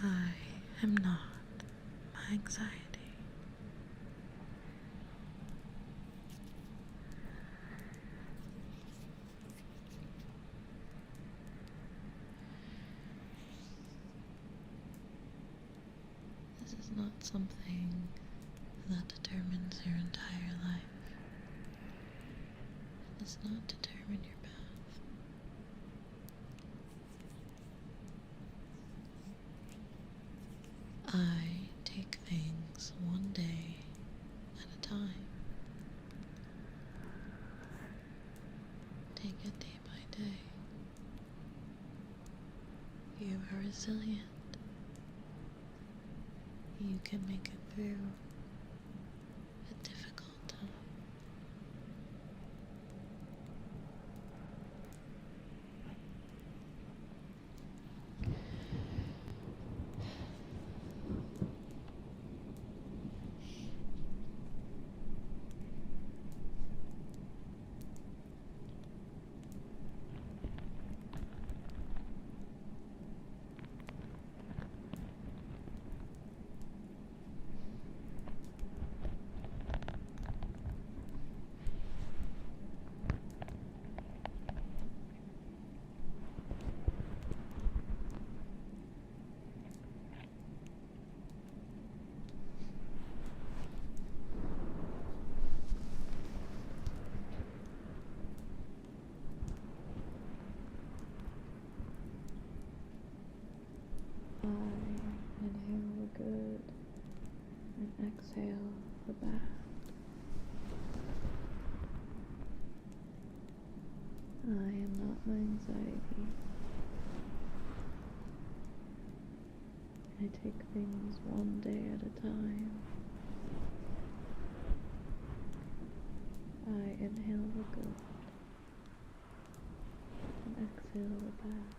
I am not my anxiety. This is not something that determines your entire life. It does not determine your path. I take things one day at a time. Take it day by day. You are resilient. You can make it through a difficult time. Inhale good and exhale the bad. I am not my anxiety. I take things one day at a time. I inhale the good and exhale the bad.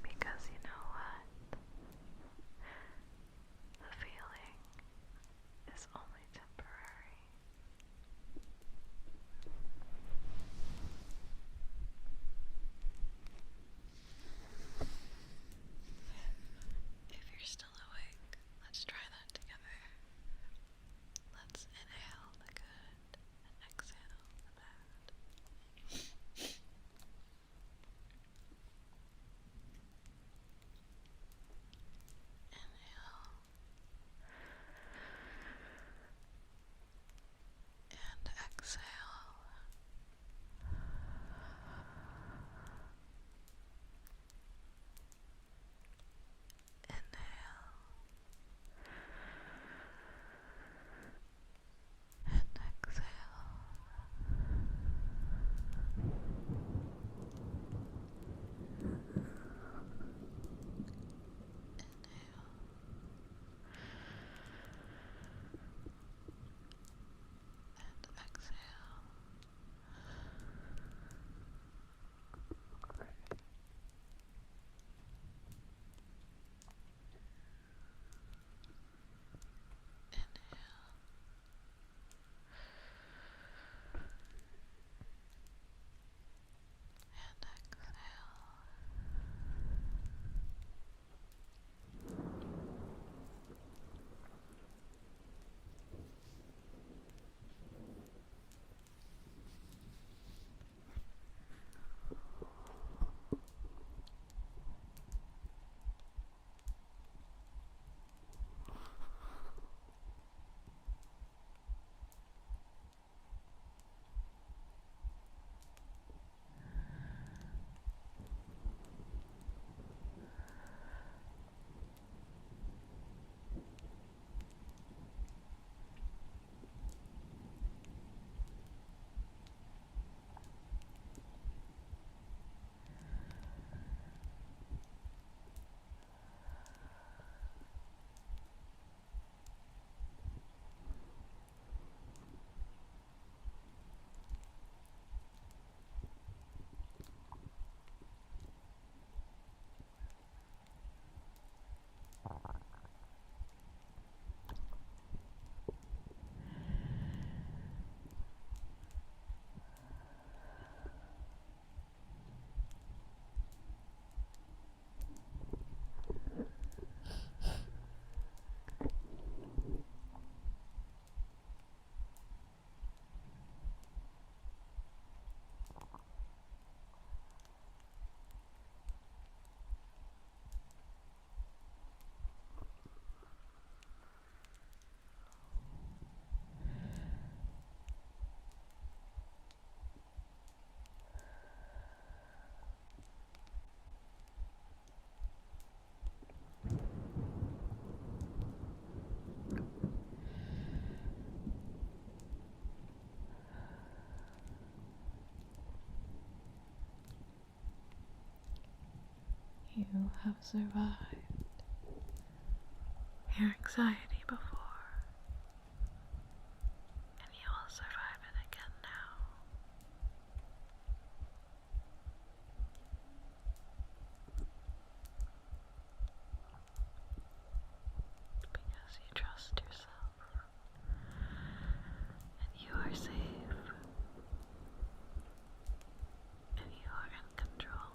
Because you know what? The feeling is only temporary. If you're still awake, let's try that together. Let's inhale the good and exhale the bad. Inhale and exhale. Inhale and exhale. Inhale and exhale. Inhale and exhale. You have survived your anxiety before, and you will survive it again now. Because you trust yourself, and you are safe, and you are in control.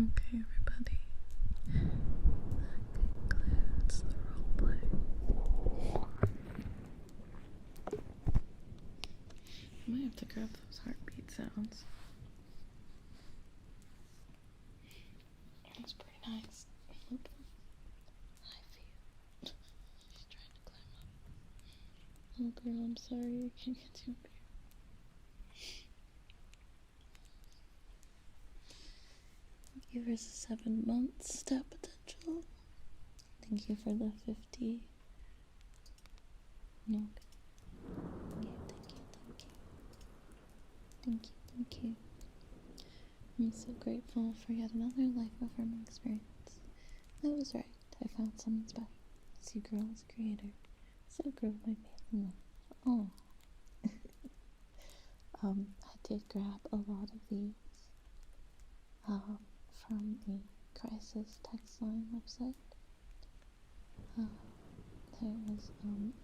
Okay, everybody. That concludes the roleplay. I might have to grab those heartbeat sounds. That's pretty nice. Oop. Hi, Fia. She's trying to climb up. Oh, girl, I'm sorry. I can't get you up here. Thank you for the 7 months stat potential. Thank you for the 50. No. Thank you. I'm so grateful for yet another life-affirming experience. I was right. I found someone special. See girl as a creator. So girl my family. Oh. I did grab a lot of these from a crisis text line website. There is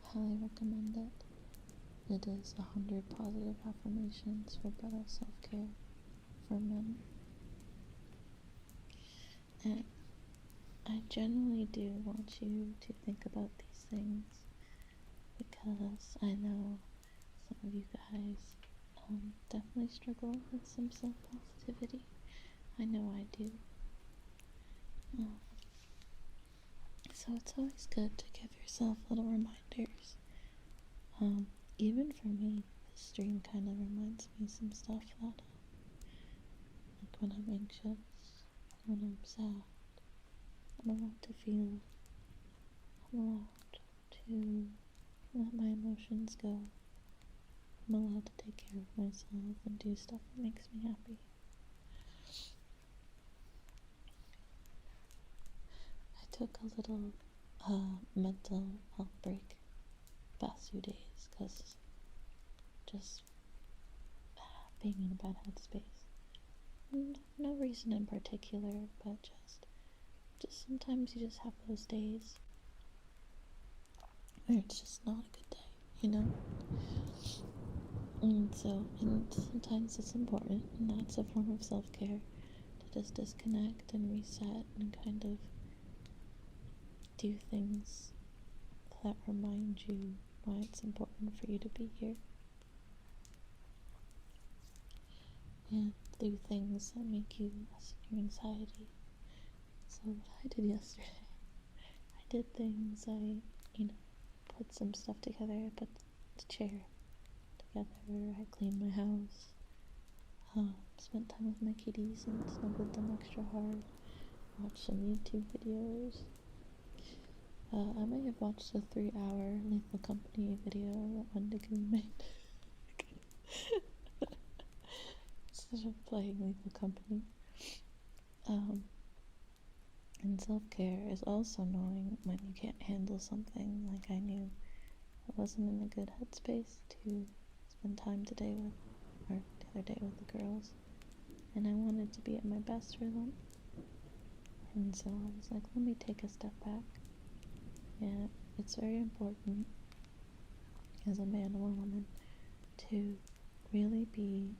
highly recommended. It is 100 positive affirmations for better self-care for men. And I generally do want you to think about these things because I know some of you guys definitely struggle with some self-positivity. I know I do. So it's always good to give yourself little reminders. Even for me, this stream kind of reminds me of some stuff that, like when I'm anxious, when I'm sad, I'm allowed to feel, I'm allowed to let my emotions go, I'm allowed to take care of myself and do stuff that makes me happy. I took a little mental health break the past few days because just being in a bad headspace. No reason in particular, but just sometimes you just have those days where it's just not a good day, you know? And sometimes it's important, and that's a form of self-care, to just disconnect and reset and kind of do things that remind you why it's important for you to be here. And do things that make you lessen your anxiety. So what I did yesterday, I did things, I put some stuff together, I put the chair together, I cleaned my house, spent time with my kitties and snuggled them extra hard, watched some YouTube videos. I may have watched a 3-hour Lethal Company video that Wendigo made. Instead of playing Lethal Company. And self-care is also knowing when you can't handle something. Like I knew I wasn't in a good headspace to spend time the other day with the girls. And I wanted to be at my best for them. And so I was like, let me take a step back. And it's very important as a man or a woman to really be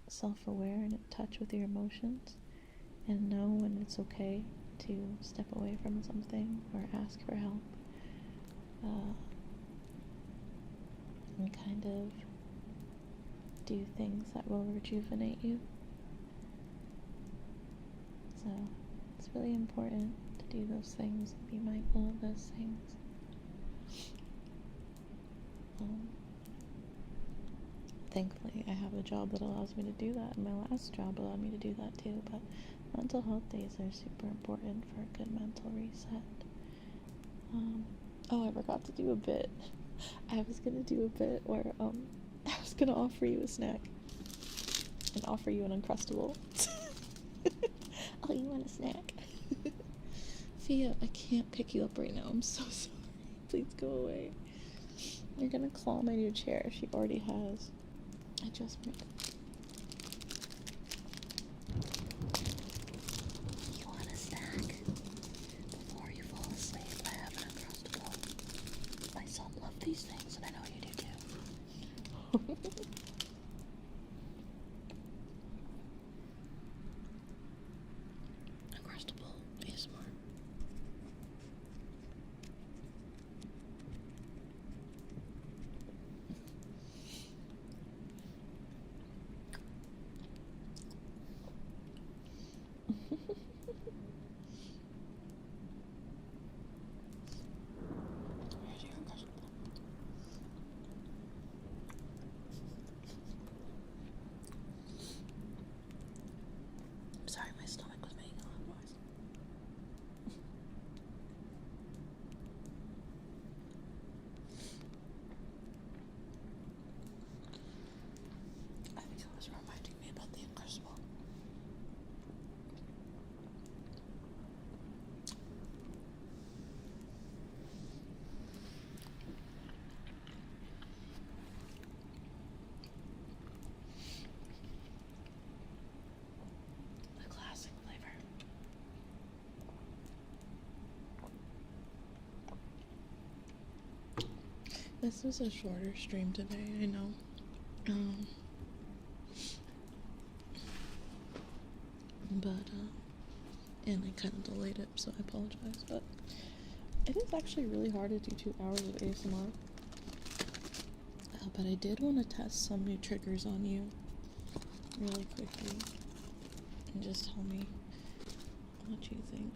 self-aware and in touch with your emotions and know when it's okay to step away from something or ask for help, and kind of do things that will rejuvenate you. So it's really important to do those things and be mindful of those things. Thankfully, I have a job that allows me to do that, and my last job allowed me to do that too, but mental health days are super important for a good mental reset. Oh, I forgot to do a bit. I was gonna do a bit where, I was gonna offer you a snack and offer you an Uncrustable. Oh, you want a snack? Fia, I can't pick you up right now. I'm so sorry. Please go away. You're gonna claw my new chair. She already has. I just made it. You want a snack? Before you fall asleep, I have an Uncrustable. My son loves these things, and I know you do too. This is a shorter stream today, I know. And I kind of delayed it, so I apologize, but it is actually really hard to do 2 hours of ASMR. But I did want to test some new triggers on you really quickly, and just tell me what you think.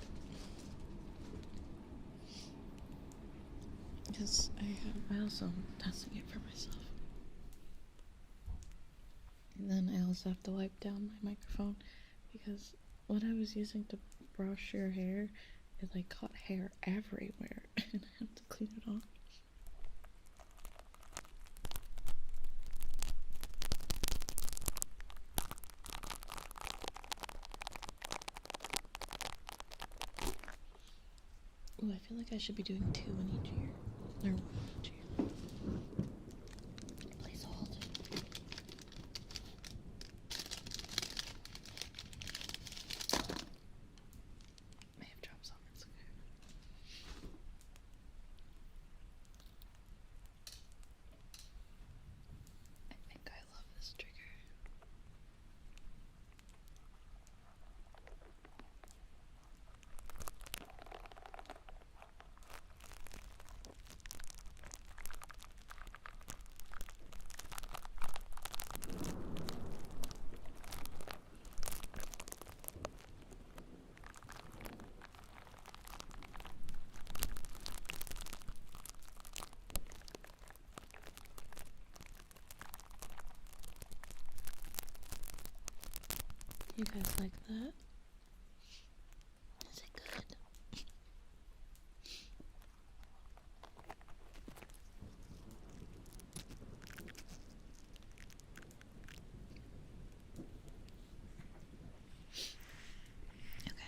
Because I also am testing it for myself. And then I also have to wipe down my microphone because what I was using to brush your hair, it like caught hair everywhere and I have to clean it off. Ooh, I feel like I should be doing 2 in each ear. Or 1 in each ear. Please hold. May have dropped some, it's okay. I think I love this trigger. You guys like that? Is it good? Okay.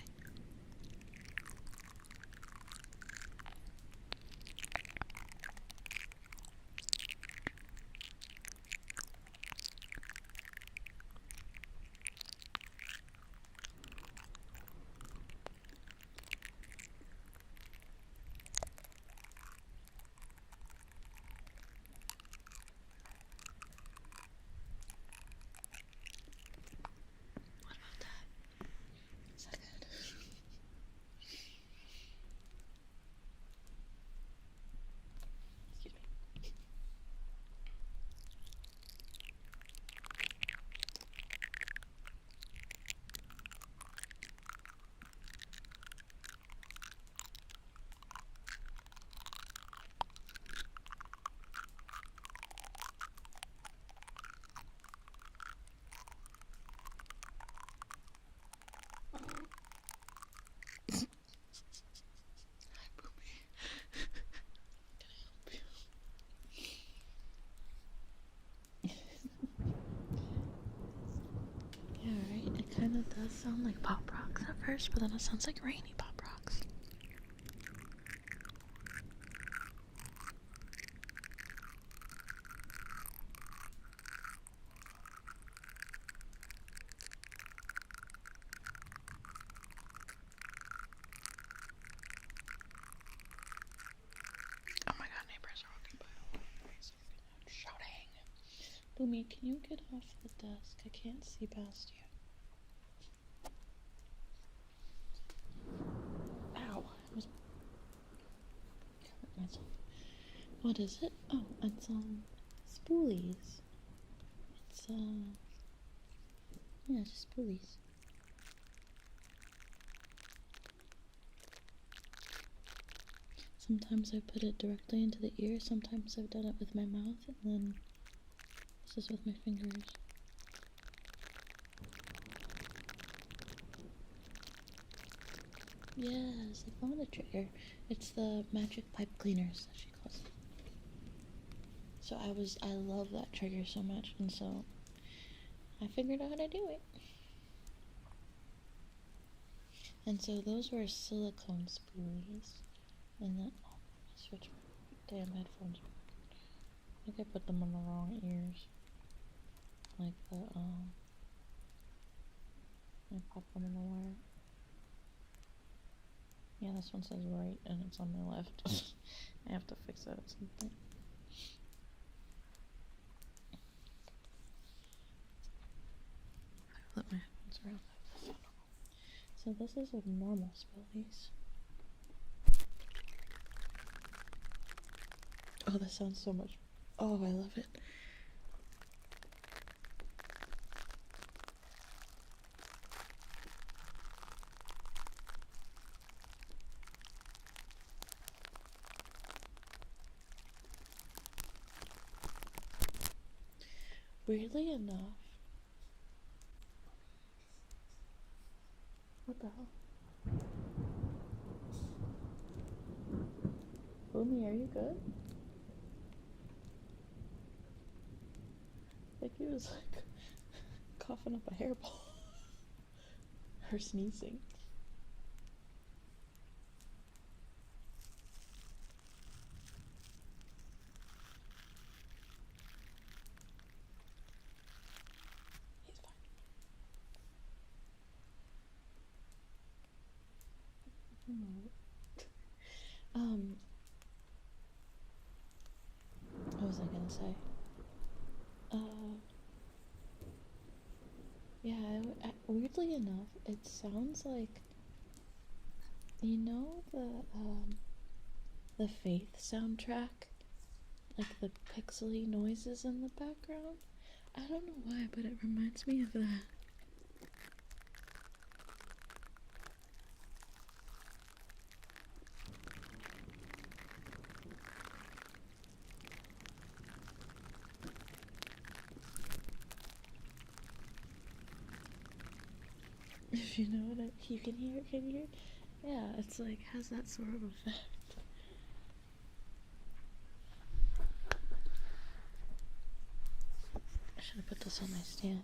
What about that? Is that good? Excuse me. Hi, Boomy. Can I help you? Yeah, right? It kind of does sound like pop rocks at first, but then it sounds like rainy pop rocks. Oh my god, neighbors are walking by all over me, so I'm shouting. Boomy, can you get off the desk? I can't see past you. Ow! I was covering myself. What is it? Oh, it's spoolies. It's yeah, just spoolies. Sometimes I put it directly into the ear, sometimes I've done it with my mouth, and then this is with my fingers. Yes, I found a trigger. It's the magic pipe cleaners that she calls it. So I love that trigger so much, and so I figured out how to do it. And so those were silicone spoolies, and then oh, I switched my damn headphones. I think I put them on the wrong ears. Like I popped them in the wire. Yeah, this one says right, and it's on my left. I have to fix that at some point. around the funnel. So this is with normal spoolies. Oh, this sounds so much. Oh, I love it. Weirdly enough, what the hell? Boomy, are you good? I think he was like coughing up a hairball. Or sneezing. He's fine. What was I gonna say? Yeah, weirdly enough, it sounds like, you know, the Faith soundtrack? Like the pixely noises in the background? I don't know why, but it reminds me of that. If you know what you can hear it, can you hear it? Yeah, it's like, has that sort of effect. I should have put this on my stand.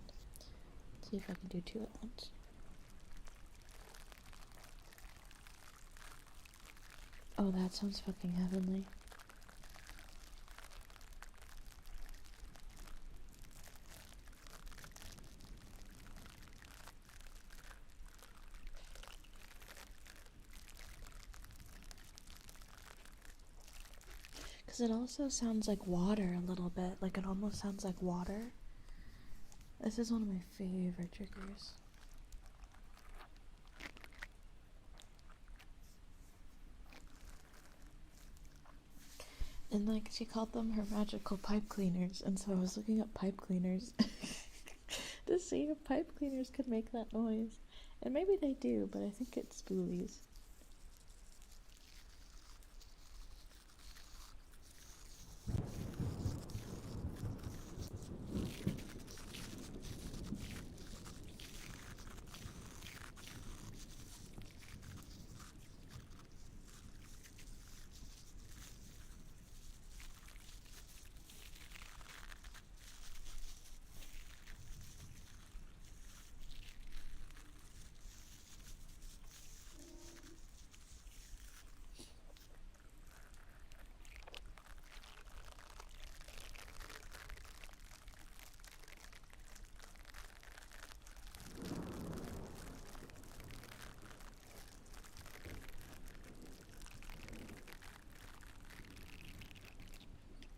See if I can do two at once. Oh, that sounds fucking heavenly. Because it also sounds like water a little bit. Like it almost sounds like water. This is one of my favorite triggers. And like she called them her magical pipe cleaners, and so I was looking up pipe cleaners to see if pipe cleaners could make that noise. And maybe they do, but I think it's spoolies.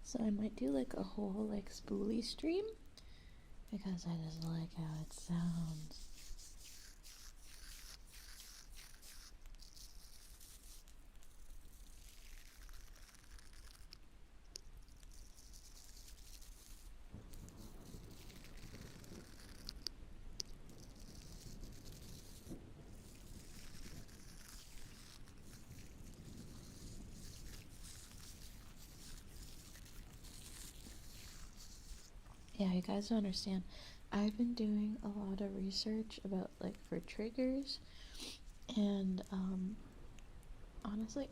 So I might do like a whole like spoolie stream because I just like how it sounds. Yeah, you guys don't understand. I've been doing a lot of research about like for triggers, and honestly,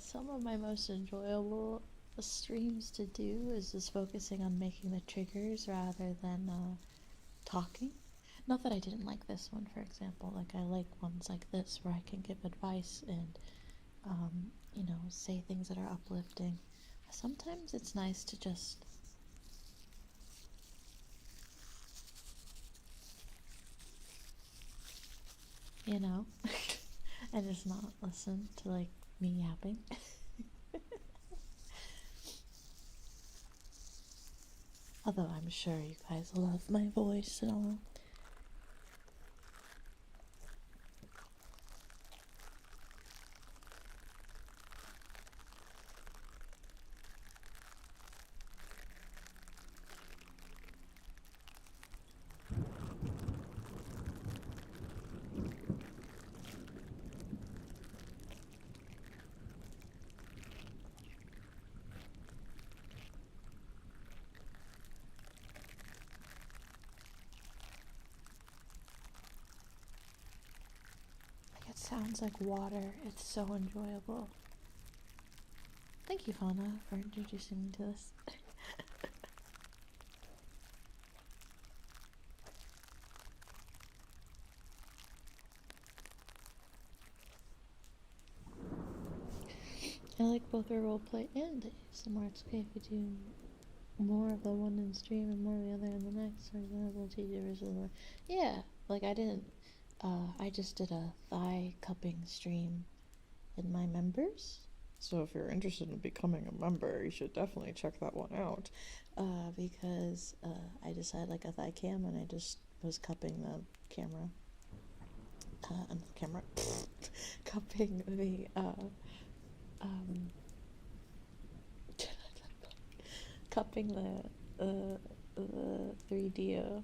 some of my most enjoyable streams to do is just focusing on making the triggers rather than talking. Not that I didn't like this one, for example. Like I like ones like this where I can give advice and you know, say things that are uplifting. Sometimes it's nice to just you know, and just not listen to like me yapping. Although I'm sure you guys love my voice and all. sounds like water. It's so enjoyable. Thank you, Fauna, for introducing me to this. I like both our roleplay and ASMR. It's okay if we do more of the one in stream and more of the other in the next. For example, TJ versus the... Yeah, like I didn't... I just did a thigh cupping stream in my members. So if you're interested in becoming a member, you should definitely check that one out. Because I just had like a thigh cam and I just was cupping the camera. Cupping the cupping the 3D,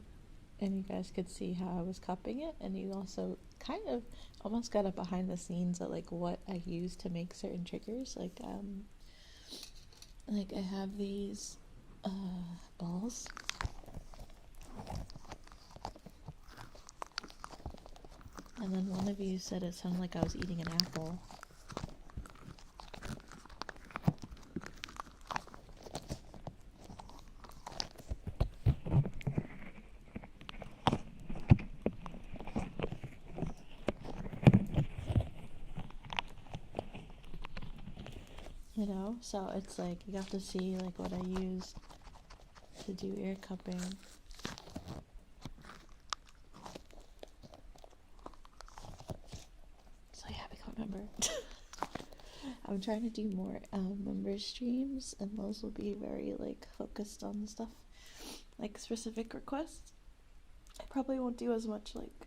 and you guys could see how I was cupping it, and you also kind of almost got a behind the scenes at like what I use to make certain triggers. Like I have these balls. And then one of you said it sounded like I was eating an apple. You know, so it's like you got to see like what I used to do ear cupping. So yeah, become a member. I'm trying to do more member streams, and those will be very like focused on stuff like specific requests. I probably won't do as much like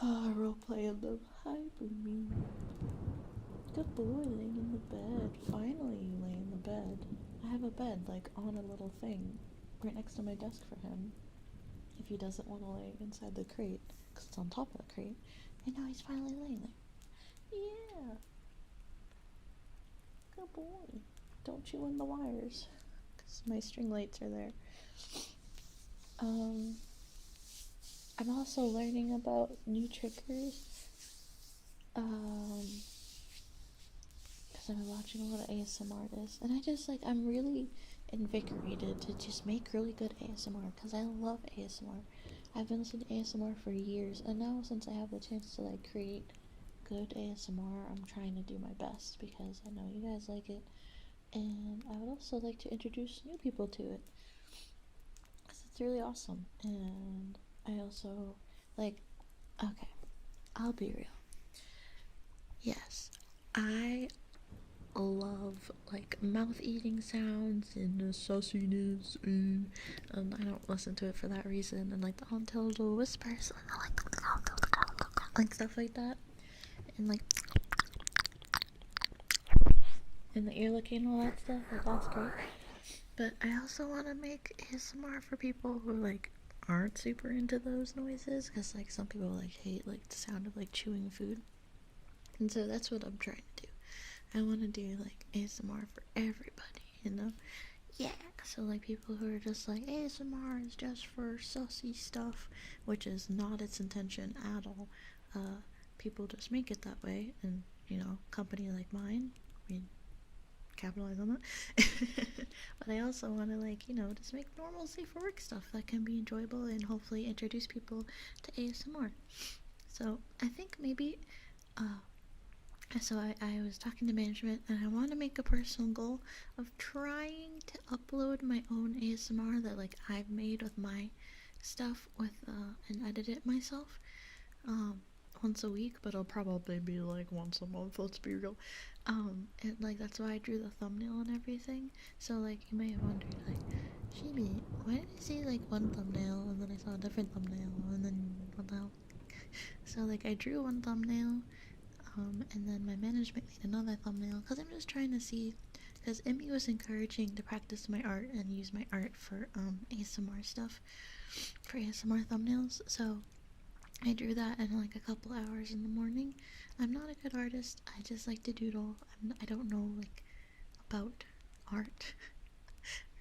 roleplay in them. Hi, Boomy. Good boy, laying in the bed. Finally, you lay in the bed. I have a bed like on a little thing right next to my desk for him. If he doesn't want to lay inside the crate, because it's on top of the crate. And now he's finally laying there. Yeah. Good boy. Don't chew on the wires, because my string lights are there. I'm also learning about new triggers. Because I've been watching a lot of ASMR artists, and I'm really invigorated to just make really good ASMR, because I love ASMR. I've been listening to ASMR for years, and now since I have the chance to like create good ASMR, I'm trying to do my best, because I know you guys like it, and I would also like to introduce new people to it, because it's really awesome. And I also like, okay, I'll be real. Yes, I love like mouth eating sounds and the sauciness, and I don't listen to it for that reason, and like the unintelligible whispers, like stuff like that, and like and the ear licking and all that stuff, like that's great. But I also want to make ASMR for people who like aren't super into those noises, because like some people like hate like the sound of like chewing food, and so that's what I'm trying to do. I want to do like ASMR for everybody, you know? Yeah, so like people who are just like, ASMR is just for sussy stuff, which is not its intention at all. People just make it that way, and you know, company like mine, I mean, capitalize on that. But I also want to like, you know, just make normal safe for work stuff that can be enjoyable, and hopefully introduce people to ASMR. So I think maybe so I was talking to management, and I want to make a personal goal of trying to upload my own ASMR that like I've made with my stuff with and edit it myself once a week, but it'll probably be like once a month, let's be real. And like that's why I drew the thumbnail and everything. So like you may have wondered like, Shibi, why did I see like one thumbnail and then I saw a different thumbnail and then what the hell? So like I drew one thumbnail, and then my management made another thumbnail, because I'm just trying to see, because Immy was encouraging to practice my art and use my art for ASMR stuff, for ASMR thumbnails, so I drew that in like a couple hours in the morning. I'm not a good artist, I just like to doodle. I don't know like about art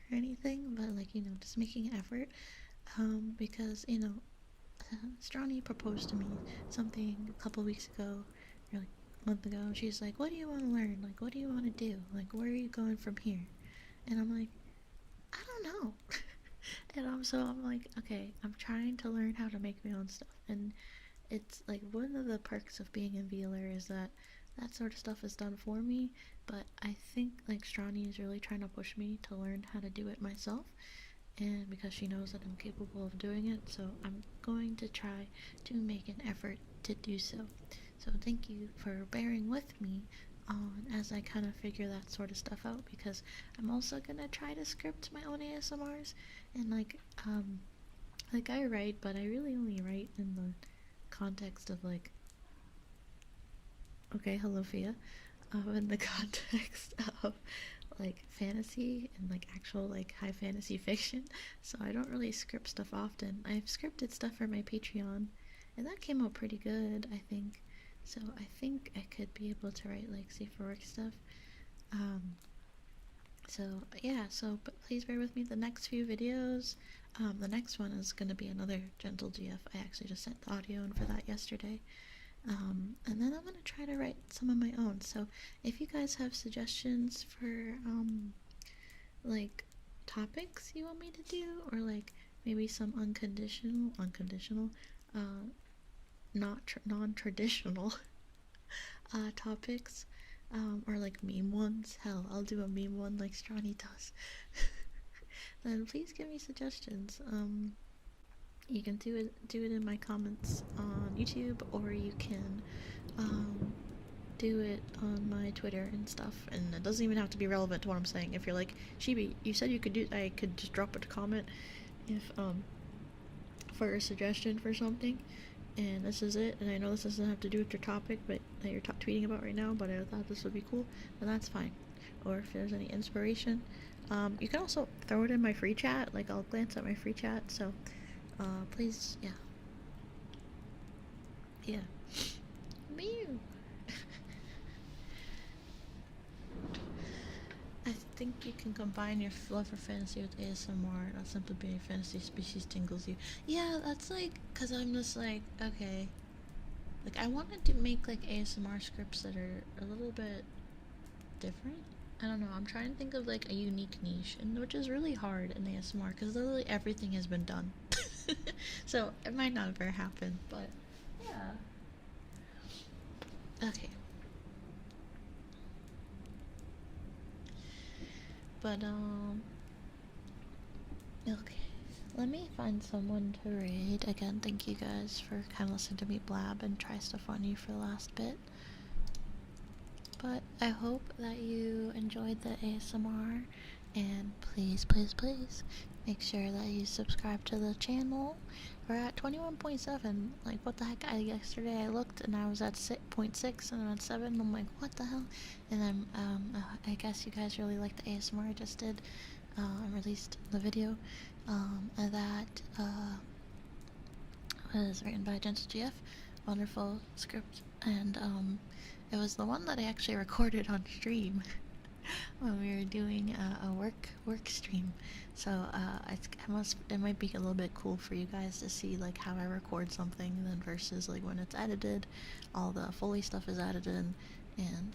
or anything, but like, you know, just making an effort, because, you know, Stronny proposed to me something a couple weeks ago, or like a month ago. She's like, "What do you want to learn? Like, what do you want to do? Like, where are you going from here?" And I'm like, "I don't know." I'm like, okay, I'm trying to learn how to make my own stuff, and it's like one of the perks of being in VAllure is that that sort of stuff is done for me. But I think like Stronny is really trying to push me to learn how to do it myself, and because she knows that I'm capable of doing it, so I'm going to try to make an effort to do so. So thank you for bearing with me on as I kind of figure that sort of stuff out, because I'm also gonna try to script my own ASMRs, and like I write, but I really only write in the context of like, okay, hello Fia, in the context of like fantasy and like actual like high fantasy fiction, so I don't really script stuff often. I've scripted stuff for my Patreon, and that came out pretty good, I think. So I think I could be able to write like safe for work stuff. Um, so yeah, so but please bear with me the next few videos. The next one is going to be another gentle GF. I actually just sent the audio in for that yesterday. And then I'm going to try to write some of my own. So if you guys have suggestions for like topics you want me to do, or like maybe some unconditional, not non-traditional topics, or like meme ones, hell, I'll do a meme one like Stronny does. Then please give me suggestions. You can do it in my comments on YouTube, or you can do it on my Twitter and stuff, and it doesn't even have to be relevant to what I'm saying. If you're like, Shibi, you said you could do, I could just drop a comment if for a suggestion for something, and this is it, and I know this doesn't have to do with your topic but that you're tweeting about right now, but I thought this would be cool, then that's fine. Or if there's any inspiration, you can also throw it in my free chat. Like, I'll glance at my free chat, so please, yeah. Mew. I think you can combine your love for fantasy with ASMR, not simply being a fantasy species tingles you. Yeah, that's like, cause I'm just like, okay, like I wanted to make like ASMR scripts that are a little bit different. I don't know, I'm trying to think of like a unique niche, and which is really hard in ASMR because literally everything has been done. So it might not ever happen, but yeah. Okay. But okay. Let me find someone to raid. Again, thank you guys for kind of listening to me blab and try stuff on you for the last bit. But I hope that you enjoyed the ASMR, and please, please, please make sure that you subscribe to the channel. We're at 21.7. Like, what the heck? Yesterday I looked and I was at 0.6 and I'm at 7. I'm like, what the hell? And I'm I guess you guys really like the ASMR I just did. I released the video that was written by Gentle GF. Wonderful script, and it was the one that I actually recorded on stream when we were doing a work stream. So it might be a little bit cool for you guys to see like how I record something then versus like when it's edited. All the Foley stuff is added in, and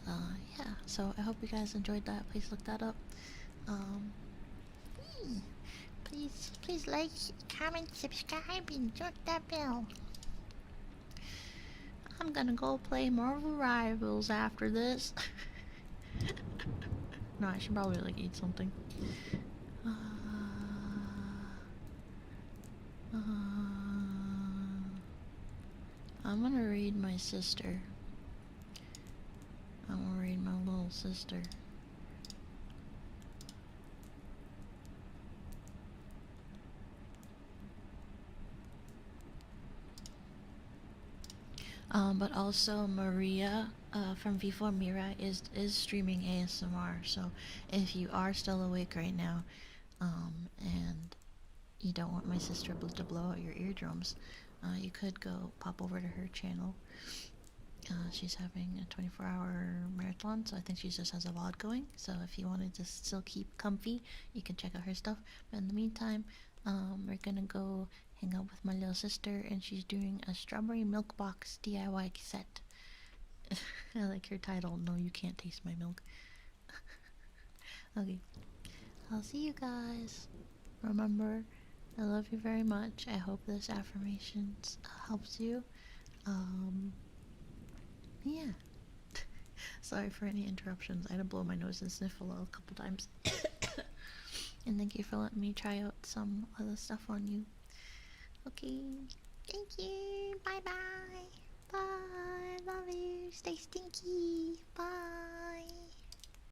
yeah. So I hope you guys enjoyed that. Please look that up. Please like, comment, subscribe, and hit that bell. I'm gonna go play Marvel Rivals after this. No, I should probably like eat something. I'm gonna raid my sister. I'm gonna raid my little sister. But also Maria from V4 Mira is streaming ASMR, so if you are still awake right now, and you don't want my sister to blow out your eardrums, you could go pop over to her channel. She's having a 24-hour marathon, so I think she just has a VOD going, so if you wanted to still keep comfy, you can check out her stuff. But in the meantime, we're gonna go hang out with my little sister, and she's doing a strawberry milk box DIY set. I like your title. No, you can't taste my milk. Okay, I'll see you guys. Remember, I love you very much. I hope this affirmations helps you. Yeah. Sorry for any interruptions. I had to blow my nose and sniffle a couple times. And thank you for letting me try out some other stuff on you. Okay. Thank you. Bye-bye. Bye. Love you. Stay stinky. Bye.